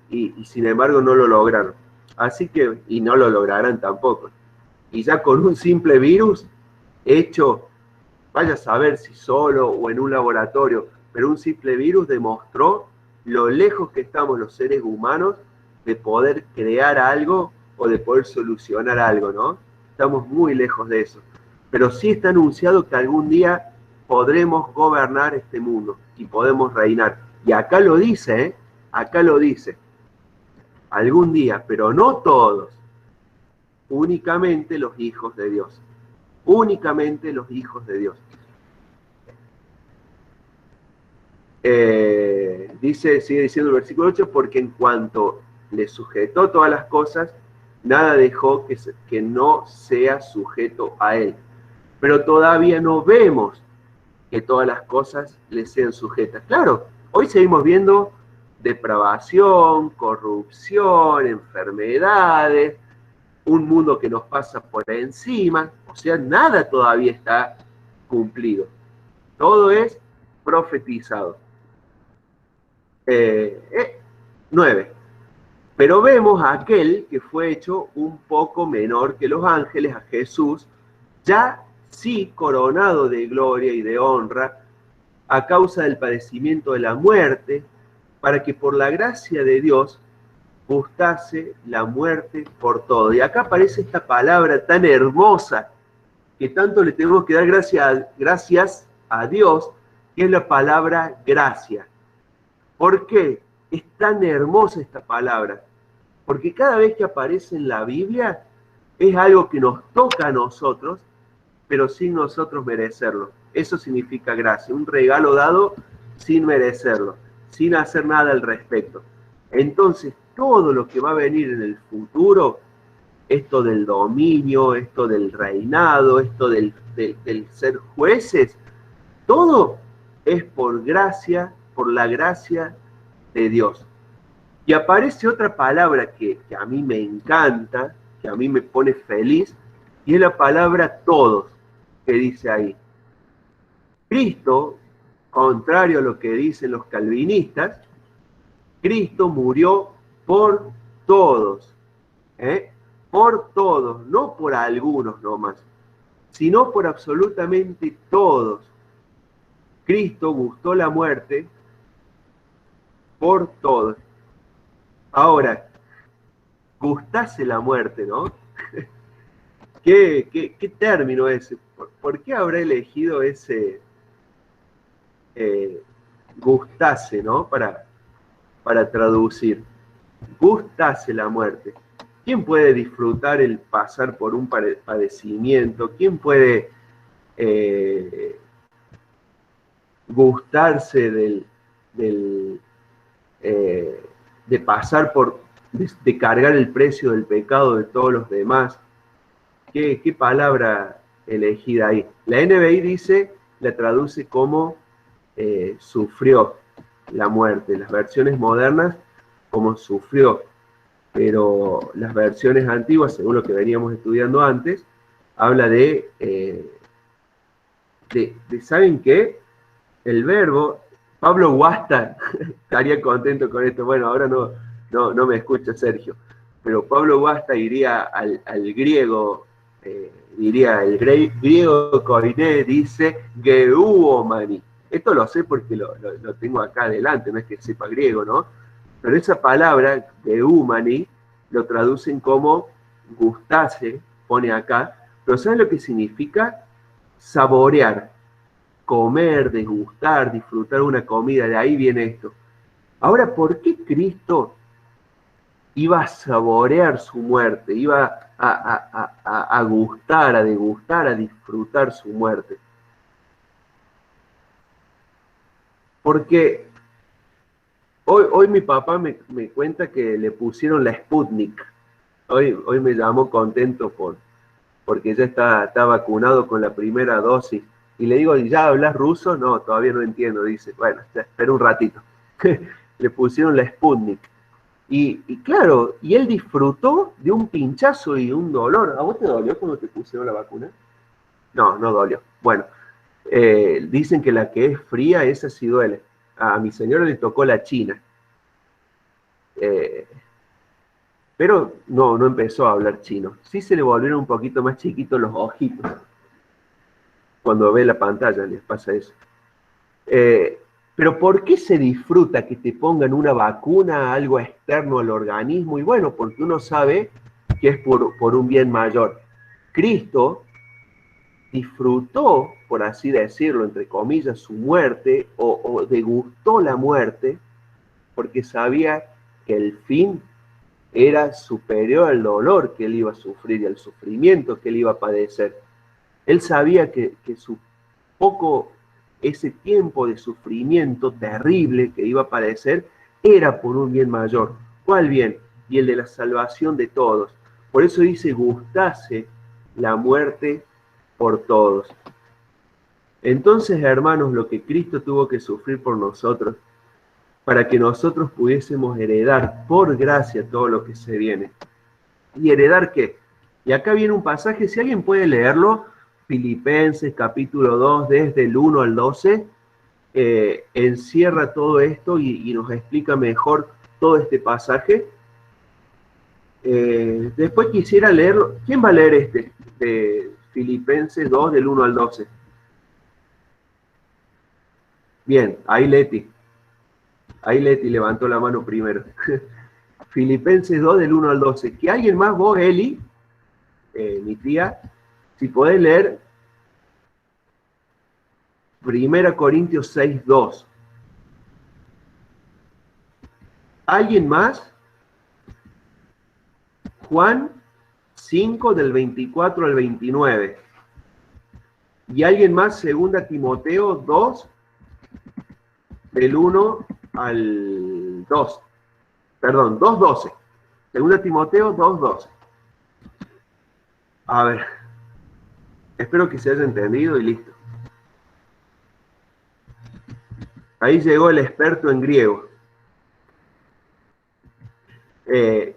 Y sin embargo no lo lograron. Así que, y no lo lograrán tampoco. Y ya con un simple virus hecho, vaya a saber si solo o en un laboratorio, pero un simple virus demostró lo lejos que estamos los seres humanos de poder crear algo o de poder solucionar algo, ¿no? Estamos muy lejos de eso. Pero sí está anunciado que algún día podremos gobernar este mundo y podemos reinar. Y acá lo dice, ¿eh? Acá lo dice. Algún día, pero no todos. Únicamente los hijos de Dios. Únicamente los hijos de Dios. Sigue diciendo el versículo 8, porque en cuanto le sujetó todas las cosas, nada dejó que no sea sujeto a él. Pero todavía no vemos que todas las cosas le sean sujetas. Claro, hoy seguimos viendo depravación, corrupción, enfermedades, un mundo que nos pasa por encima, o sea, nada todavía está cumplido. Todo es profetizado. 9. Pero vemos a aquel que fue hecho un poco menor que los ángeles, a Jesús, ya sí coronado de gloria y de honra, a causa del padecimiento de la muerte, para que por la gracia de Dios gustase la muerte por todo. Y acá aparece esta palabra tan hermosa, que tanto le tenemos que dar gracias a Dios, que es la palabra gracia. ¿Por qué es tan hermosa esta palabra? Porque cada vez que aparece en la Biblia es algo que nos toca a nosotros, pero sin nosotros merecerlo. Eso significa gracia, un regalo dado sin merecerlo, sin hacer nada al respecto. Entonces, todo lo que va a venir en el futuro, esto del dominio, esto del reinado, esto del ser jueces, todo es por gracia, por la gracia de Dios. Y aparece otra palabra que a mí me encanta, que a mí me pone feliz, y es la palabra todos, que dice ahí. Cristo, contrario a lo que dicen los calvinistas, Cristo murió por todos, por todos, no por algunos nomás, sino por absolutamente todos. Cristo gustó la muerte por todos. Ahora, gustase la muerte, ¿no? ¿Qué término ese? ¿Por qué habrá elegido ese gustase, ¿no? Para traducir. Gustase la muerte. ¿Quién puede disfrutar el pasar por un padecimiento? ¿Quién puede gustarse de pasar de cargar el precio del pecado de todos los demás? ¿Qué palabra elegida ahí? La NBI dice, la traduce como sufrió la muerte. Las versiones modernas como sufrió, pero las versiones antiguas, según lo que veníamos estudiando antes, habla de ¿saben qué? El verbo, Pablo Guasta estaría contento con esto. Bueno, ahora no me escucha Sergio, pero Pablo Guasta iría al griego, diría el griego koiné, dice geuomani. Esto lo sé porque lo tengo acá adelante, no es que sepa griego, ¿no? Pero esa palabra, geumani, lo traducen como gustase, pone acá, pero ¿saben lo que significa? Saborear, comer, degustar, disfrutar una comida, de ahí viene esto. Ahora, ¿por qué Cristo iba a saborear su muerte, iba a gustar, a degustar, a disfrutar su muerte? Porque hoy mi papá me cuenta que le pusieron la Sputnik. Hoy me llamó contento porque ya está vacunado con la primera dosis. Y le digo, ¿ya hablas ruso? No, todavía no entiendo. Dice, bueno, espera un ratito. Le pusieron la Sputnik. Y claro, y él disfrutó de un pinchazo y un dolor. ¿A vos te dolió cuando te pusieron la vacuna? No dolió. Bueno, dicen que la que es fría, esa sí duele. A mi señora le tocó la china. Pero no empezó a hablar chino. Sí se le volvieron un poquito más chiquitos los ojitos. Cuando ve la pantalla les pasa eso. Pero ¿por qué se disfruta que te pongan una vacuna, algo externo al organismo? Y bueno, porque uno sabe que es por un bien mayor. Cristo disfrutó, por así decirlo, entre comillas, su muerte, o degustó la muerte, porque sabía que el fin era superior al dolor que él iba a sufrir y al sufrimiento que él iba a padecer. Él sabía que ese tiempo de sufrimiento terrible que iba a padecer era por un bien mayor. ¿Cuál bien? Y el de la salvación de todos. Por eso dice, gustase la muerte por todos. Entonces, hermanos, lo que Cristo tuvo que sufrir por nosotros, para que nosotros pudiésemos heredar por gracia todo lo que se viene. ¿Y heredar qué? Y acá viene un pasaje, si alguien puede leerlo, Filipenses capítulo 2, desde el 1 al 12, encierra todo esto y nos explica mejor todo este pasaje. Después quisiera leerlo. ¿Quién va a leer este? De Filipenses 2, del 1 al 12. Bien, ahí Leti. Ahí Leti levantó la mano primero. Filipenses 2, del 1 al 12. ¿Que alguien más, vos, Eli, mi tía, si podés leer 1 Corintios 6, 2? ¿Alguien más? Juan 5, del 24 al 29. ¿Y alguien más? 2 Timoteo 2, del 1 al 2. Perdón, 2.12. 2 Timoteo 2.12. A ver. Espero que se haya entendido y listo. Ahí llegó el experto en griego.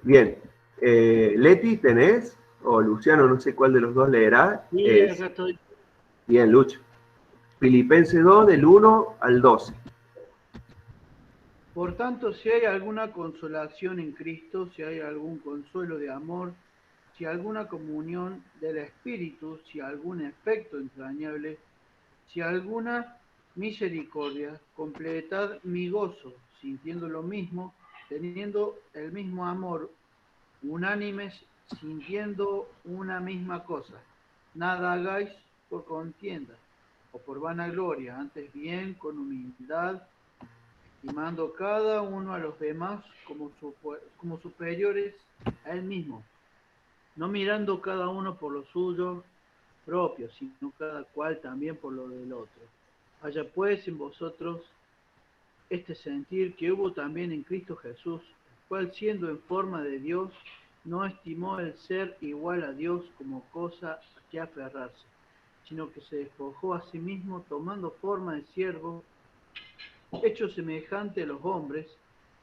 Bien. Leti, ¿tenés? O Luciano, no sé cuál de los dos leerá. Sí, acá estoy. Bien, Lucho. Filipenses 2, del 1 al 12. Por tanto, si hay alguna consolación en Cristo, si hay algún consuelo de amor, si alguna comunión del Espíritu, si algún efecto entrañable, si alguna misericordia, completad mi gozo, sintiendo lo mismo, teniendo el mismo amor, unánimes, sintiendo una misma cosa. Nada hagáis por contienda o por vanagloria, antes bien con humildad, estimando cada uno a los demás como superiores a él mismo, no mirando cada uno por lo suyo propio, sino cada cual también por lo del otro. Haya pues en vosotros este sentir que hubo también en Cristo Jesús, el cual siendo en forma de Dios, no estimó el ser igual a Dios como cosa a que aferrarse, sino que se despojó a sí mismo, tomando forma de siervo, hecho semejante a los hombres,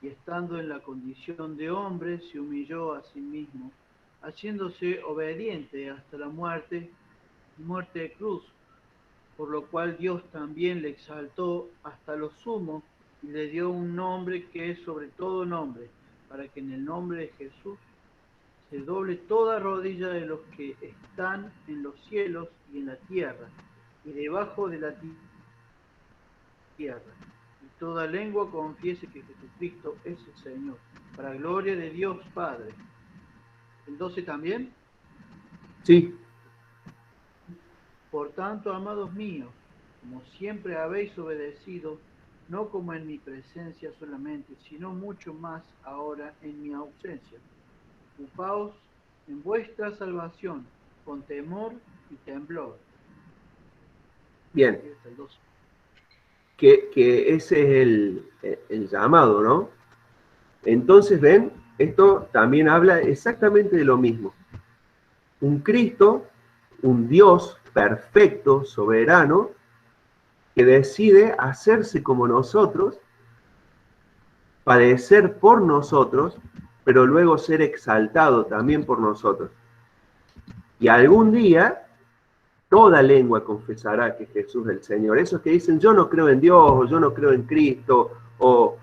y estando en la condición de hombre, se humilló a sí mismo, haciéndose obediente hasta la muerte de cruz, por lo cual Dios también le exaltó hasta lo sumo y le dio un nombre que es sobre todo nombre, para que en el nombre de Jesús se doble toda rodilla de los que están en los cielos y en la tierra, y debajo de la tierra, y toda lengua confiese que Jesucristo es el Señor, para gloria de Dios Padre. ¿El 12 también? Sí. Por tanto, amados míos, como siempre habéis obedecido, no como en mi presencia solamente, sino mucho más ahora en mi ausencia, ocupaos en vuestra salvación con temor y temblor. Bien. Que ese es el llamado, ¿no? Entonces, ven, esto también habla exactamente de lo mismo. Un Cristo, un Dios perfecto, soberano, que decide hacerse como nosotros, padecer por nosotros, pero luego ser exaltado también por nosotros. Y algún día, toda lengua confesará que Jesús es el Señor. Esos que dicen, yo no creo en Dios, o yo no creo en Cristo, o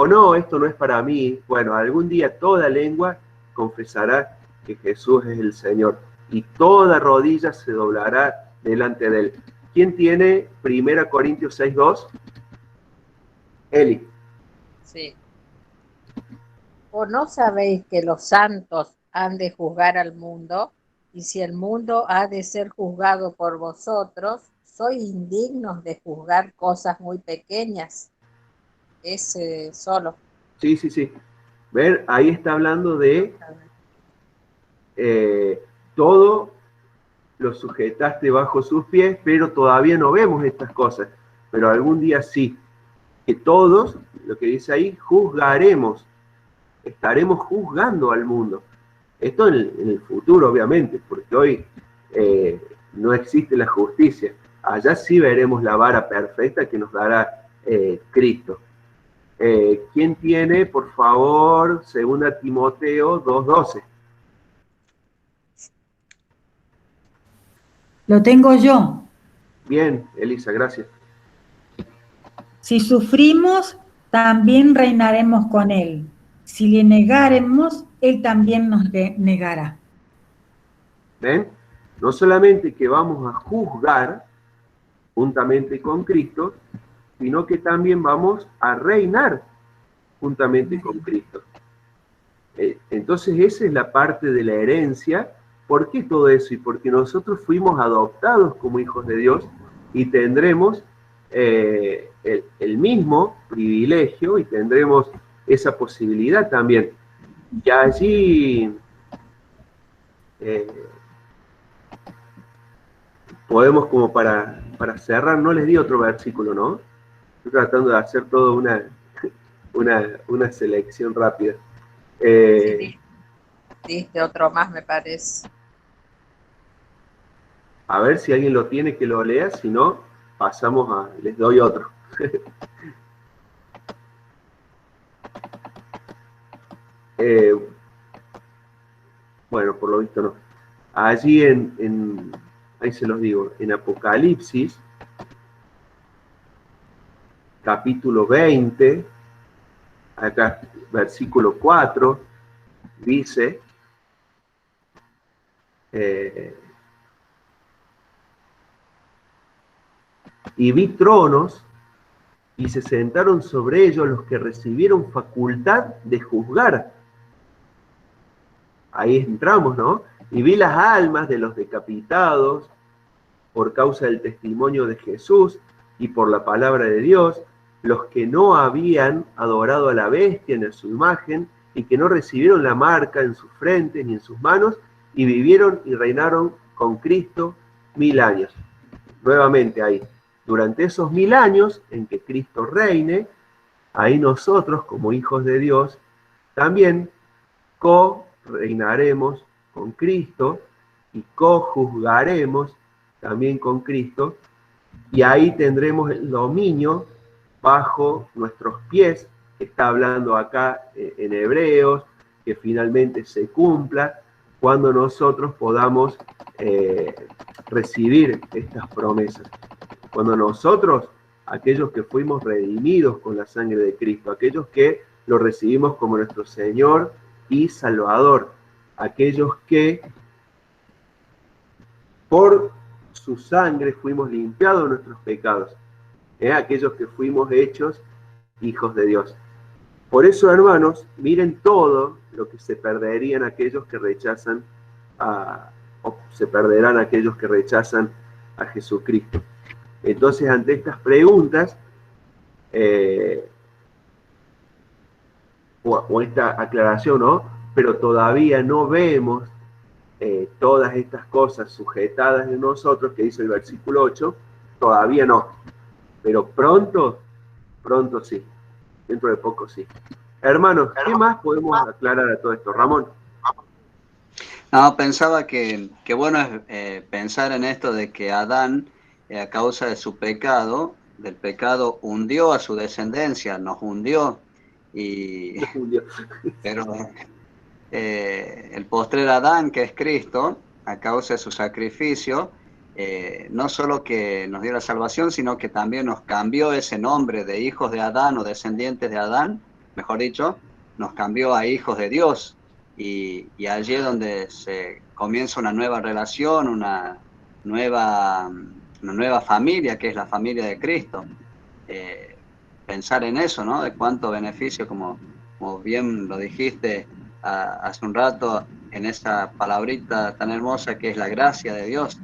no, esto no es para mí. Bueno, algún día toda lengua confesará que Jesús es el Señor. Y toda rodilla se doblará delante de Él. ¿Quién tiene 1 Corintios 6:2? Eli. Sí. ¿O no sabéis que los santos han de juzgar al mundo? Y si el mundo ha de ser juzgado por vosotros, ¿sois indignos de juzgar cosas muy pequeñas? Ese solo. Sí, sí, sí. Ver, ahí está hablando de todo lo sujetaste bajo sus pies, pero todavía no vemos estas cosas. Pero algún día sí. Que todos, lo que dice ahí, juzgaremos. Estaremos juzgando al mundo. Esto en el futuro, obviamente, porque hoy no existe la justicia. Allá sí veremos la vara perfecta que nos dará Cristo. ¿Quién tiene, por favor, 2 Timoteo 2:12? Lo tengo yo. Bien, Elisa, gracias. Si sufrimos, también reinaremos con Él. Si le negáremos, Él también nos negará. ¿Ven? No solamente que vamos a juzgar juntamente con Cristo, sino que también vamos a reinar juntamente con Cristo. Entonces esa es la parte de la herencia. ¿Por qué todo eso? Y porque nosotros fuimos adoptados como hijos de Dios y tendremos el mismo privilegio y tendremos esa posibilidad también. Y allí podemos, como para cerrar, no les di otro versículo, ¿no? Estoy tratando de hacer toda una selección rápida. Sí, diste otro más, me parece. A ver si alguien lo tiene, que lo lea, si no, les doy otro. Bueno, por lo visto no. Allí ahí se los digo, en Apocalipsis, capítulo 20, acá, versículo 4, dice, y vi tronos, y se sentaron sobre ellos los que recibieron facultad de juzgar. Ahí entramos, ¿no? Y vi las almas de los decapitados por causa del testimonio de Jesús y por la palabra de Dios, los que no habían adorado a la bestia ni a su imagen, y que no recibieron la marca en sus frentes ni en sus manos, y vivieron y reinaron con Cristo 1000 años. Nuevamente ahí, durante esos 1000 años en que Cristo reine, ahí nosotros como hijos de Dios también co-reinaremos con Cristo y co-juzgaremos también con Cristo, y ahí tendremos el dominio bajo nuestros pies, que está hablando acá en Hebreos, que finalmente se cumpla cuando nosotros podamos recibir estas promesas. Cuando nosotros, aquellos que fuimos redimidos con la sangre de Cristo, aquellos que lo recibimos como nuestro Señor y Salvador, aquellos que por su sangre fuimos limpiados de nuestros pecados, aquellos que fuimos hechos hijos de Dios. Por eso, hermanos, miren todo lo que se perderían aquellos que rechazan o se perderán aquellos que rechazan a Jesucristo. Entonces, ante estas preguntas, o esta aclaración, ¿no? Pero todavía no vemos todas estas cosas sujetadas en nosotros, que dice el versículo 8, todavía no. Pero pronto sí. Dentro de poco sí. Hermanos, ¿qué más podemos aclarar a todo esto? Ramón. No, pensaba que bueno es pensar en esto de que Adán, a causa de su pecado, del pecado hundió a su descendencia, nos hundió. Pero el postrer Adán, que es Cristo, a causa de su sacrificio, no solo que nos dio la salvación, sino que también nos cambió ese nombre de hijos de Adán o descendientes de Adán, mejor dicho, nos cambió a hijos de Dios. Y allí es donde se comienza una nueva relación, una nueva familia, que es la familia de Cristo. Pensar en eso, ¿no? De cuánto beneficio, como bien lo dijiste hace un rato, en esa palabrita tan hermosa que es la gracia de Dios,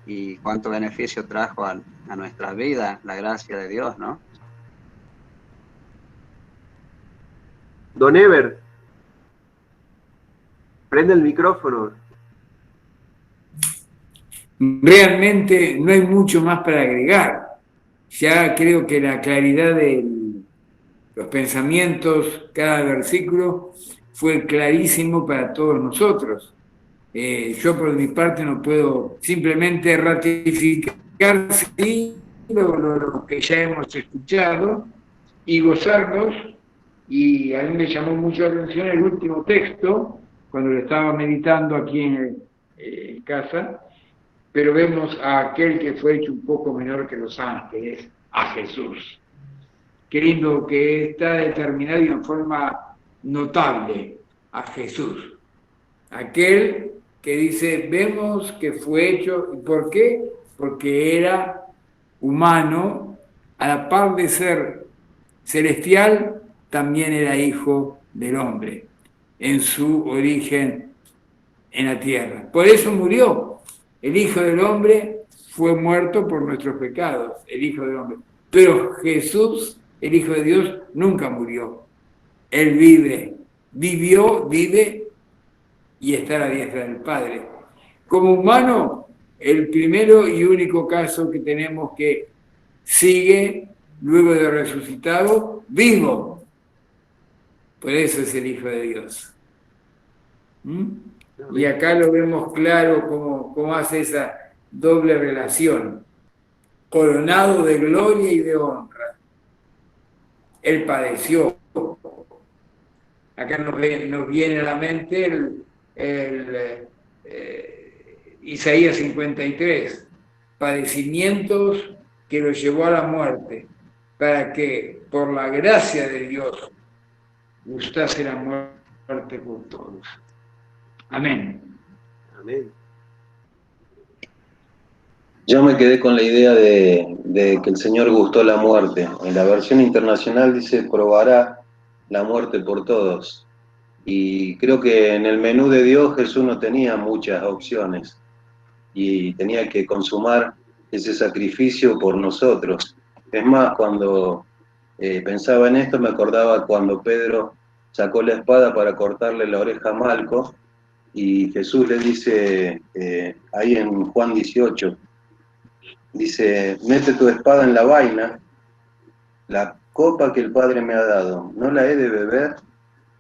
y cuánto beneficio trajo a nuestras vidas la gracia de Dios, ¿no? Don Ever, prende el micrófono. Realmente no hay mucho más para agregar. Ya creo que la claridad de los pensamientos, cada versículo, fue clarísimo para todos nosotros. Yo por mi parte no puedo simplemente ratificar lo que ya hemos escuchado y gozarnos. Y a mí me llamó mucho la atención el último texto, cuando lo estaba meditando aquí en casa, pero vemos a aquel que fue hecho un poco menor que los ángeles, a Jesús. Qué lindo que está determinado y en forma notable a Jesús. Aquel que dice, vemos que fue hecho, ¿por qué? Porque era humano, a la par de ser celestial, también era hijo del hombre, en su origen en la tierra. Por eso murió. El Hijo del Hombre fue muerto por nuestros pecados, el Hijo del Hombre. Pero Jesús, el Hijo de Dios, nunca murió. Él vive, vive y está a la diestra del Padre. Como humano, el primero y único caso que tenemos que sigue, luego de resucitado, vivo. Por eso es el Hijo de Dios. Y acá lo vemos claro cómo hace esa doble relación. Coronado de gloria y de honra. Él padeció. Acá nos viene a la mente Isaías 53. Padecimientos que lo llevó a la muerte, para que por la gracia de Dios gustase la muerte por todos. Amén. Amén. Yo me quedé con la idea de que el Señor gustó la muerte. En la versión internacional dice, probará la muerte por todos. Y creo que en el menú de Dios Jesús no tenía muchas opciones y tenía que consumar ese sacrificio por nosotros. Es más, cuando pensaba en esto, me acordaba cuando Pedro sacó la espada para cortarle la oreja a Malco, y Jesús le dice, ahí en Juan 18, dice, mete tu espada en la vaina, la copa que el Padre me ha dado, ¿no la he de beber?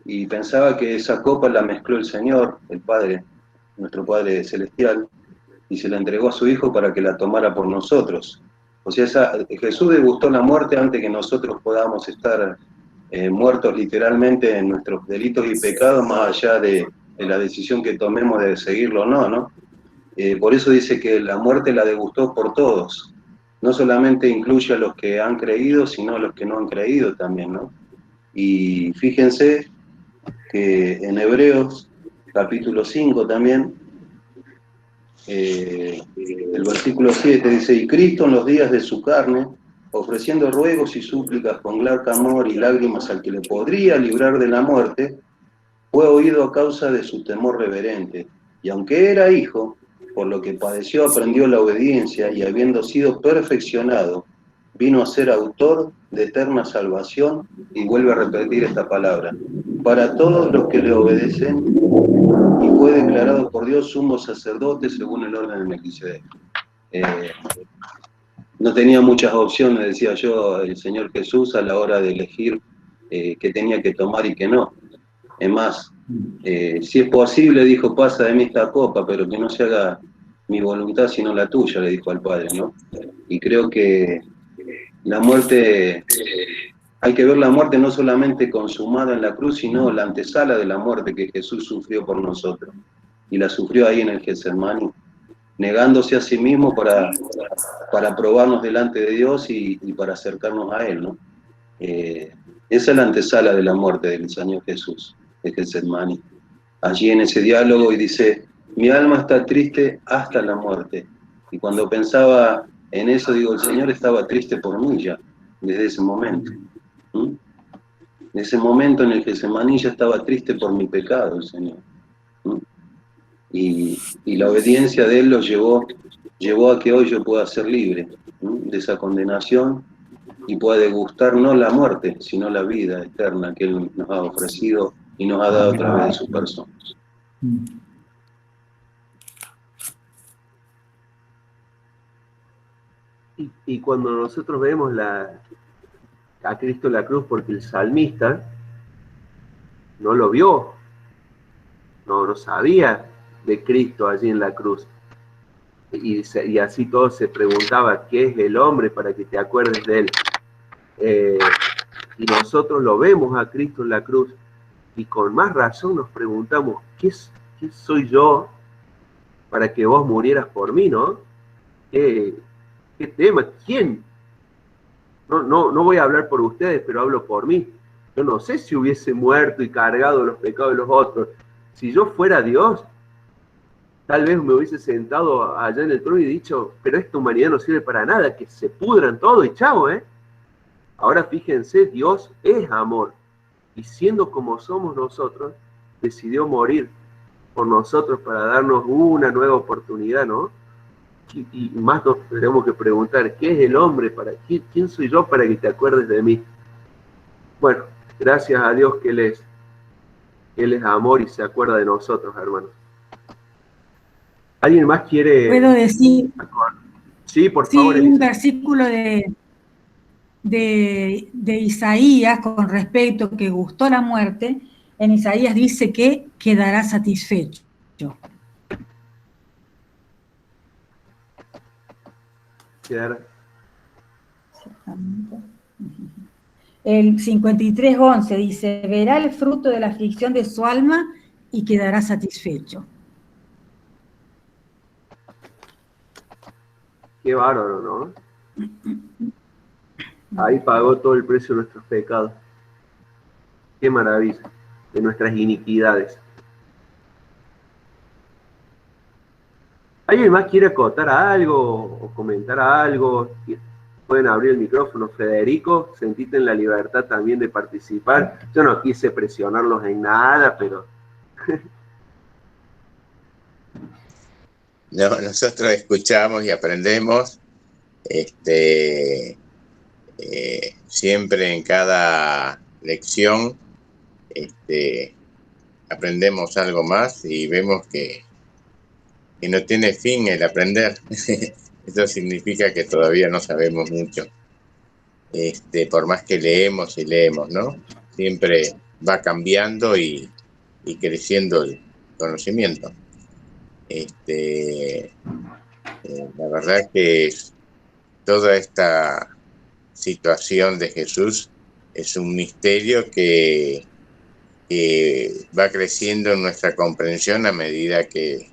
Y pensaba que esa copa la mezcló el Señor, el Padre, nuestro Padre Celestial, y se la entregó a su Hijo para que la tomara por nosotros. O sea, Jesús degustó la muerte antes que nosotros podamos estar muertos literalmente en nuestros delitos y pecados, más allá de la decisión que tomemos de seguirlo o no, ¿no? Por eso dice que la muerte la degustó por todos. No solamente incluye a los que han creído, sino a los que no han creído también, ¿no? Y fíjense que en Hebreos, capítulo 5 también, el versículo 7 dice, y Cristo en los días de su carne, ofreciendo ruegos y súplicas con gran clamor y lágrimas al que le podría librar de la muerte, fue oído a causa de su temor reverente, y aunque era hijo, por lo que padeció aprendió la obediencia, y habiendo sido perfeccionado, vino a ser autor de eterna salvación, y vuelve a repetir esta palabra, para todos los que le obedecen, y fue declarado por Dios sumo sacerdote según el orden de Melquisedec. No tenía muchas opciones, decía yo, el Señor Jesús a la hora de elegir qué tenía que tomar y qué no. Es más, si es posible, dijo, pasa de mí esta copa, pero que no se haga mi voluntad sino la tuya, le dijo al Padre, ¿no? Y creo que la muerte, hay que ver la muerte no solamente consumada en la cruz, sino la antesala de la muerte que Jesús sufrió por nosotros. Y la sufrió ahí en el Getsemaní, negándose a sí mismo para probarnos delante de Dios y para acercarnos a Él, ¿no? Esa es la antesala de la muerte del Señor Jesús, de Getsemaní. Allí en ese diálogo y dice, mi alma está triste hasta la muerte. Y cuando pensaba en eso, digo, el Señor estaba triste por mí ya, desde ese momento. En ese momento en el Getsemaní ya estaba triste por mi pecado el Señor. Y la obediencia de Él lo llevó a que hoy yo pueda ser libre de esa condenación y pueda degustar no la muerte, sino la vida eterna que Él nos ha ofrecido y nos ha dado a través de su persona. Y cuando nosotros vemos a Cristo en la cruz, porque el salmista no lo vio, no sabía de Cristo allí en la cruz, y así todo se preguntaba, ¿qué es el hombre para que te acuerdes de él? Y nosotros lo vemos a Cristo en la cruz, y con más razón nos preguntamos, ¿qué soy yo para que vos murieras por mí, ¿no? ¿Qué tema? ¿Quién? No voy a hablar por ustedes, pero hablo por mí. Yo no sé si hubiese muerto y cargado los pecados de los otros. Si yo fuera Dios, tal vez me hubiese sentado allá en el trono y dicho, pero esta humanidad no sirve para nada, que se pudran todo y chao, ¿eh? Ahora fíjense, Dios es amor. Y siendo como somos nosotros, decidió morir por nosotros para darnos una nueva oportunidad, ¿no? Y más nos tenemos que preguntar, ¿qué es el hombre? ¿Quién soy yo para que te acuerdes de mí? Bueno, gracias a Dios que Él es amor y se acuerda de nosotros, hermanos. ¿Alguien más quiere...? ¿Puedo decir? Sí, por favor. Sí, un versículo de Isaías con respecto que gustó la muerte. En Isaías dice que quedará satisfecho. El 53:11 dice, verá el fruto de la aflicción de su alma y quedará satisfecho. Qué bárbaro, ¿no? Ahí pagó todo el precio de nuestros pecados. Qué maravilla, de nuestras iniquidades. ¿Alguien más quiere acotar algo o comentar algo? Pueden abrir el micrófono. Federico, sentite en la libertad también de participar. Yo no quise presionarlos en nada, pero... No, nosotros escuchamos y aprendemos siempre en cada lección aprendemos algo más y vemos que no tiene fin el aprender. Eso significa que todavía no sabemos mucho. Por más que leemos y leemos, ¿no? Siempre va cambiando y creciendo el conocimiento. La verdad que toda esta situación de Jesús es un misterio que va creciendo en nuestra comprensión a medida que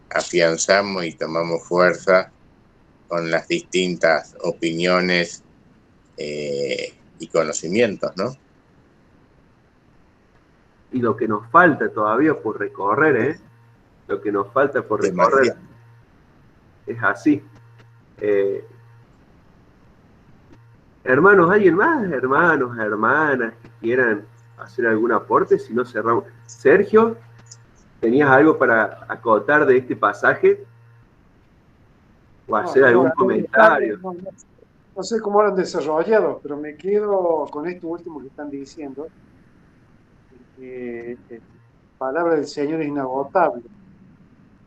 afianzamos y tomamos fuerza con las distintas opiniones y conocimientos, ¿no? Y lo que nos falta todavía por recorrer, ¿eh? Lo que nos falta por recorrer. Es así. Hermanos, ¿alguien más? Hermanos, hermanas, que quieran hacer algún aporte, si no cerramos. Sergio, ¿tenías algo para acotar de este pasaje? ¿O hacer algún comentario? No sé cómo lo han desarrollado, pero me quedo con esto último que están diciendo. La palabra del Señor es inagotable.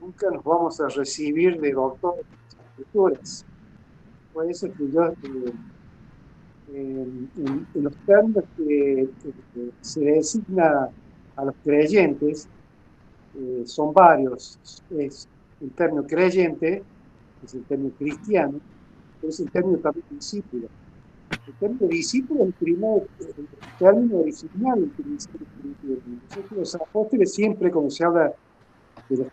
Nunca nos vamos a recibir de doctores de las escrituras. Por eso que yo, en los términos que se designa a los creyentes, son varios. Es el término creyente, es el término cristiano, pero es el término también discípulo. El término discípulo es el primer término original en que dice la Escritura. Nosotros los apóstoles siempre, cuando se habla de los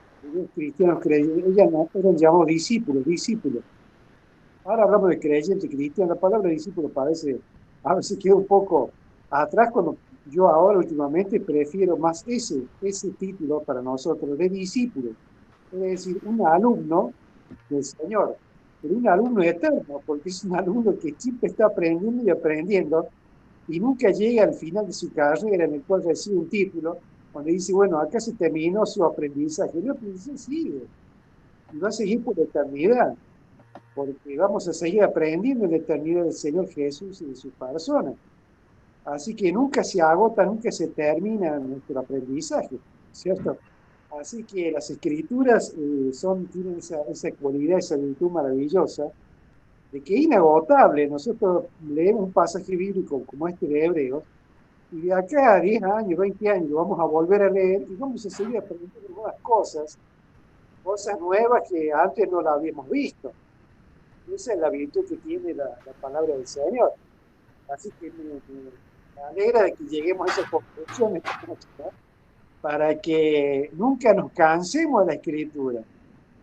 cristianos creyentes, eran llamados discípulos. Ahora hablamos de creyente cristiano. La palabra discípulo parece, a veces queda un poco atrás, cuando yo ahora últimamente prefiero más ese título para nosotros, de discípulo. Es decir, un alumno del Señor, pero un alumno eterno, porque es un alumno que siempre está aprendiendo y aprendiendo, y nunca llega al final de su carrera en el cual recibe un título, donde dice, bueno, acá se terminó su aprendizaje. El aprendizaje sigue, y va a seguir por la eternidad, porque vamos a seguir aprendiendo en la eternidad del Señor Jesús y de su persona. Así que nunca se agota, nunca se termina nuestro aprendizaje, ¿cierto? Así que las Escrituras tienen esa cualidad, esa virtud maravillosa, de que es inagotable. Nosotros leemos un pasaje bíblico como este de Hebreos, y de acá a 10 años, 20 años, lo vamos a volver a leer y vamos a seguir aprendiendo nuevas cosas nuevas que antes no las habíamos visto. Esa es la virtud que tiene la palabra del Señor. Así que me alegra de que lleguemos a esa conclusión esta noche, ¿no? Para que nunca nos cansemos de la Escritura.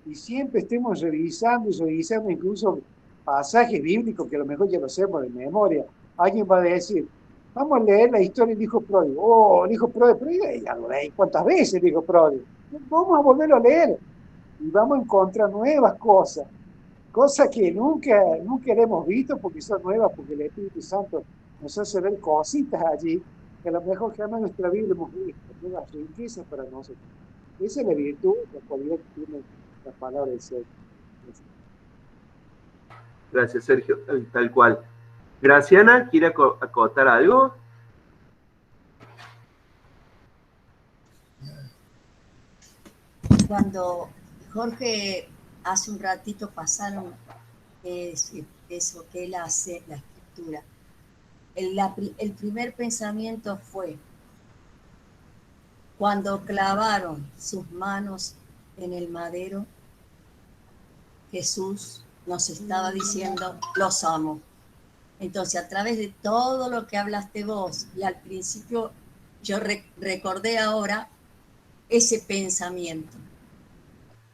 y siempre estemos revisando y revisando incluso pasajes bíblicos que a lo mejor ya lo sabemos de memoria. Alguien va a decir, vamos a leer la historia del hijo pródigo. Oh, el hijo pródigo, pero ya lo leí cuántas veces el hijo pródigo. Vamos a volverlo a leer y vamos a encontrar nuevas cosas que nunca le hemos visto porque son nuevas, porque el Espíritu Santo nos hace ver cositas allí que a lo mejor jamás en nuestra vida hemos visto, nuevas riquezas para nosotros. Esa es la virtud, la cualidad que tiene la palabra del Señor. Gracias, Sergio. Tal cual. Graciana, ¿quiere acotar algo? Cuando Jorge hace un ratito pasaron eso que él hace, la escritura. El primer pensamiento fue cuando clavaron sus manos en el madero, Jesús nos estaba diciendo, los amo. Entonces, a través de todo lo que hablaste vos, y al principio yo recordé ahora ese pensamiento,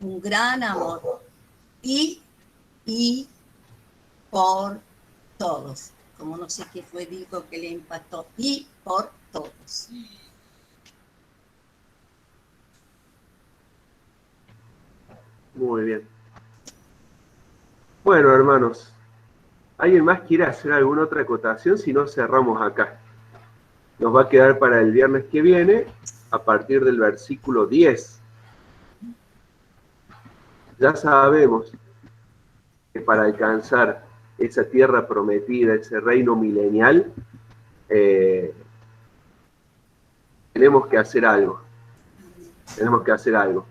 un gran amor, y por todos, como no sé qué fue, dijo que le impactó, y por todos. Muy bien. Bueno, hermanos, ¿alguien más quiere hacer alguna otra acotación? Si no, cerramos acá. Nos va a quedar para el viernes que viene, a partir del versículo 10. Ya sabemos que para alcanzar esa tierra prometida, ese reino milenial, tenemos que hacer algo. Tenemos que hacer algo.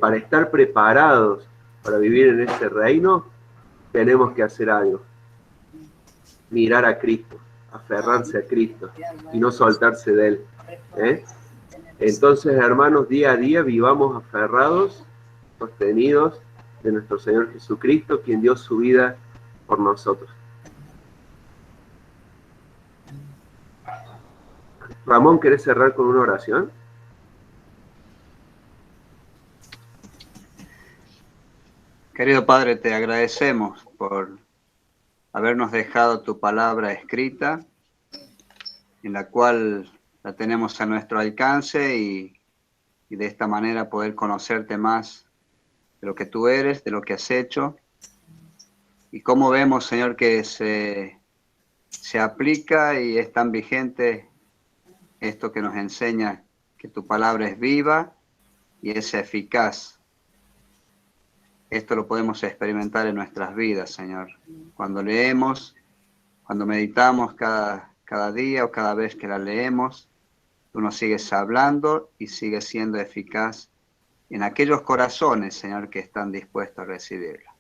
Para estar preparados para vivir en ese reino, tenemos que hacer algo. Mirar a Cristo, aferrarse a Cristo y no soltarse de Él. Entonces, hermanos, día a día vivamos aferrados, sostenidos de nuestro Señor Jesucristo, quien dio su vida por nosotros. Ramón, ¿querés cerrar con una oración? Querido Padre, te agradecemos por habernos dejado tu palabra escrita, en la cual la tenemos a nuestro alcance y de esta manera poder conocerte más de lo que tú eres, de lo que has hecho, y cómo vemos, Señor, que se aplica y es tan vigente esto que nos enseña que tu palabra es viva y es eficaz. Esto lo podemos experimentar en nuestras vidas, Señor. Cuando leemos, cuando meditamos cada día o cada vez que la leemos, tú nos sigues hablando y sigues siendo eficaz en aquellos corazones, Señor, que están dispuestos a recibirla.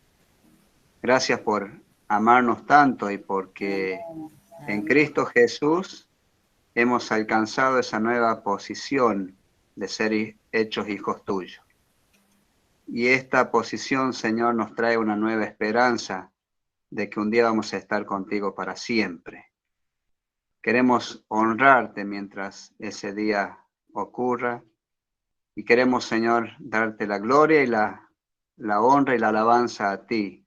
Gracias por amarnos tanto y porque en Cristo Jesús hemos alcanzado esa nueva posición de ser hechos hijos tuyos. Y esta posición, Señor, nos trae una nueva esperanza de que un día vamos a estar contigo para siempre. Queremos honrarte mientras ese día ocurra y queremos, Señor, darte la gloria y la honra y la alabanza a ti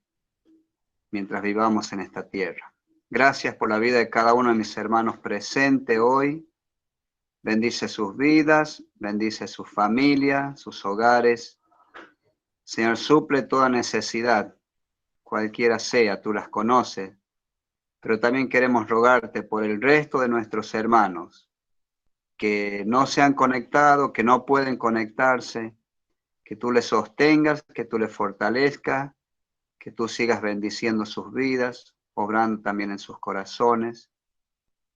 mientras vivamos en esta tierra. Gracias por la vida de cada uno de mis hermanos presente hoy. Bendice sus vidas, bendice su familia, sus hogares. Señor, suple toda necesidad, cualquiera sea, tú las conoces, pero también queremos rogarte por el resto de nuestros hermanos que no se han conectado, que no pueden conectarse, que tú les sostengas, que tú les fortalezcas, que tú sigas bendiciendo sus vidas, obrando también en sus corazones.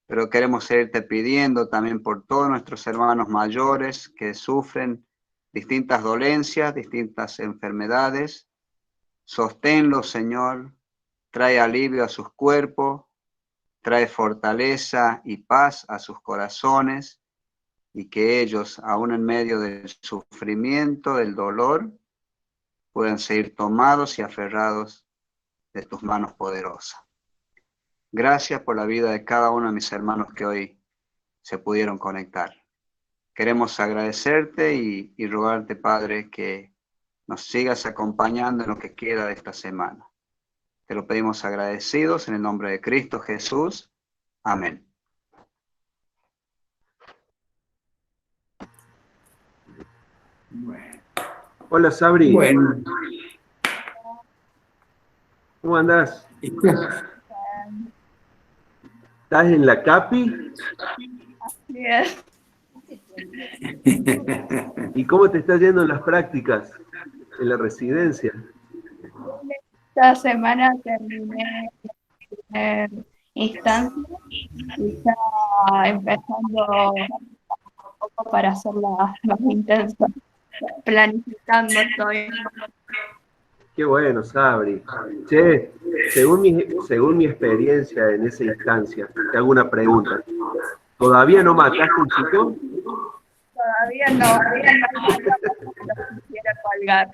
Pero queremos seguirte pidiendo también por todos nuestros hermanos mayores que sufren distintas dolencias, distintas enfermedades. Sosténlos, Señor, trae alivio a sus cuerpos, trae fortaleza y paz a sus corazones, y que ellos, aún en medio del sufrimiento, del dolor, puedan seguir tomados y aferrados de tus manos poderosas. Gracias por la vida de cada uno de mis hermanos que hoy se pudieron conectar. Queremos agradecerte y rogarte, Padre, que nos sigas acompañando en lo que queda de esta semana. Te lo pedimos agradecidos en el nombre de Cristo Jesús. Amén. Bueno. Hola, Sabri. Bueno. ¿Cómo andás? ¿Estás en la CAPI? Bien. ¿Y cómo te está yendo en las prácticas, en la residencia? Esta semana terminé la primera instancia y ya empezando un poco para hacer las intensas. Planificando estoy. Qué bueno, Sabri. Che, según mi experiencia en esa instancia, te hago una pregunta. ¿Todavía no mataste un chico? Todavía no quisiera colgar.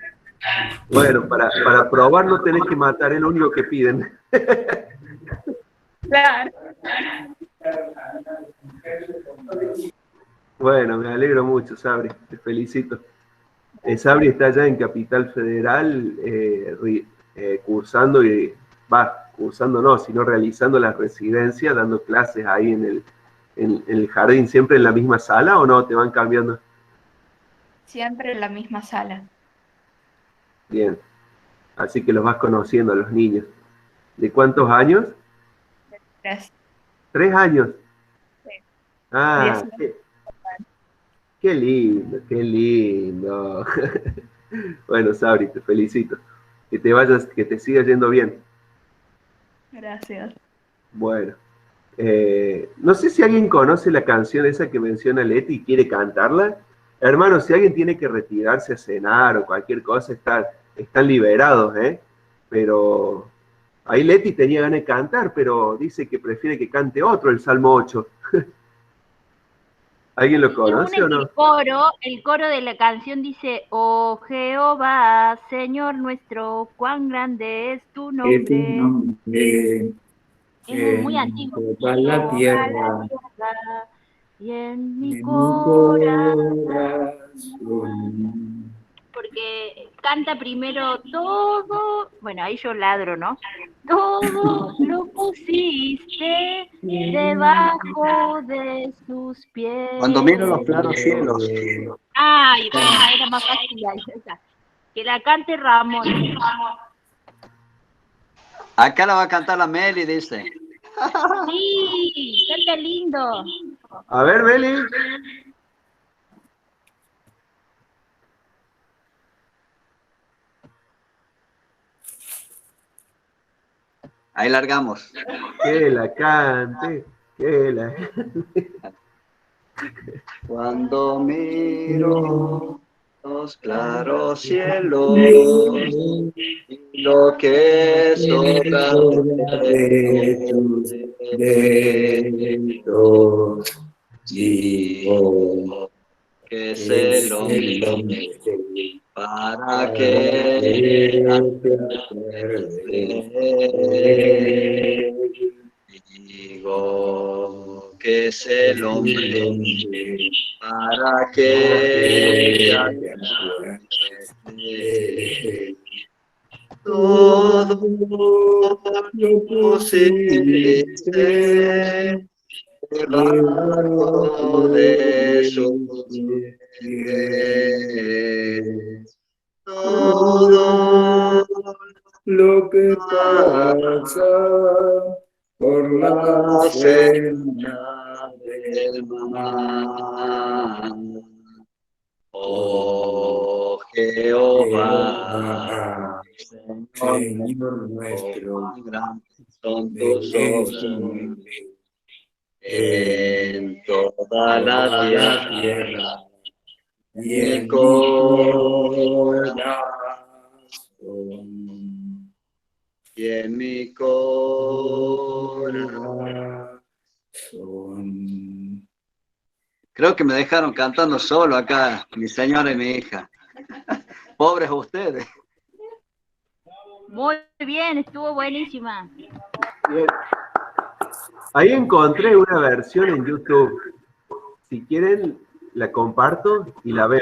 Bueno, para probar no tenés que matar, es lo único que piden. Claro. Bueno, me alegro mucho, Sabri, te felicito. Sabri está allá en Capital Federal cursando, sino realizando la residencia, dando clases ahí en el jardín, ¿siempre en la misma sala o no? ¿Te van cambiando? Siempre en la misma sala. Bien, así que los vas conociendo a los niños. ¿De cuántos años? 3. 3 años. Sí. Ah, qué lindo, qué lindo. Bueno, Sabri, te felicito. Que te siga yendo bien. Gracias. Bueno, no sé si alguien conoce la canción esa que menciona Leti y quiere cantarla. Hermano, si alguien tiene que retirarse a cenar o cualquier cosa, están liberados, ¿eh? Pero ahí Leti tenía ganas de cantar, pero dice que prefiere que cante otro, el Salmo 8. ¿Alguien lo conoce o no? El coro de la canción dice: oh Jehová, Señor nuestro, cuán grande es tu nombre. Es muy antiguo. Toda la tierra. Y en mi corazón. Porque canta primero todo, bueno, ahí yo ladro, ¿no? Todo lo pusiste debajo de sus pies. Cuando miro los claros cielos. Ay, bueno, era más fácil ahí, esa. Que la cante Ramón. Acá la va a cantar la Meli, dice. Sí, canta lindo. A ver, Meli. Ahí largamos. Que la cante, que la... Cuando miro los claros cielos y lo que sobra de tus dedos, digo que es el hombre para que digo que es el hombre para que todo lo pusiste debajo de sus pies. Todo Lo que pasa por la senda del mar. Oh Jehová, Señor nuestro, son tus obras en toda la tierra y en mi corazón. Y en mi corazón. Creo que me dejaron cantando solo acá, mi señora y mi hija. Pobres ustedes. Muy bien, estuvo buenísima. Bien. Ahí encontré una versión en YouTube. Si quieren, la comparto y la vemos.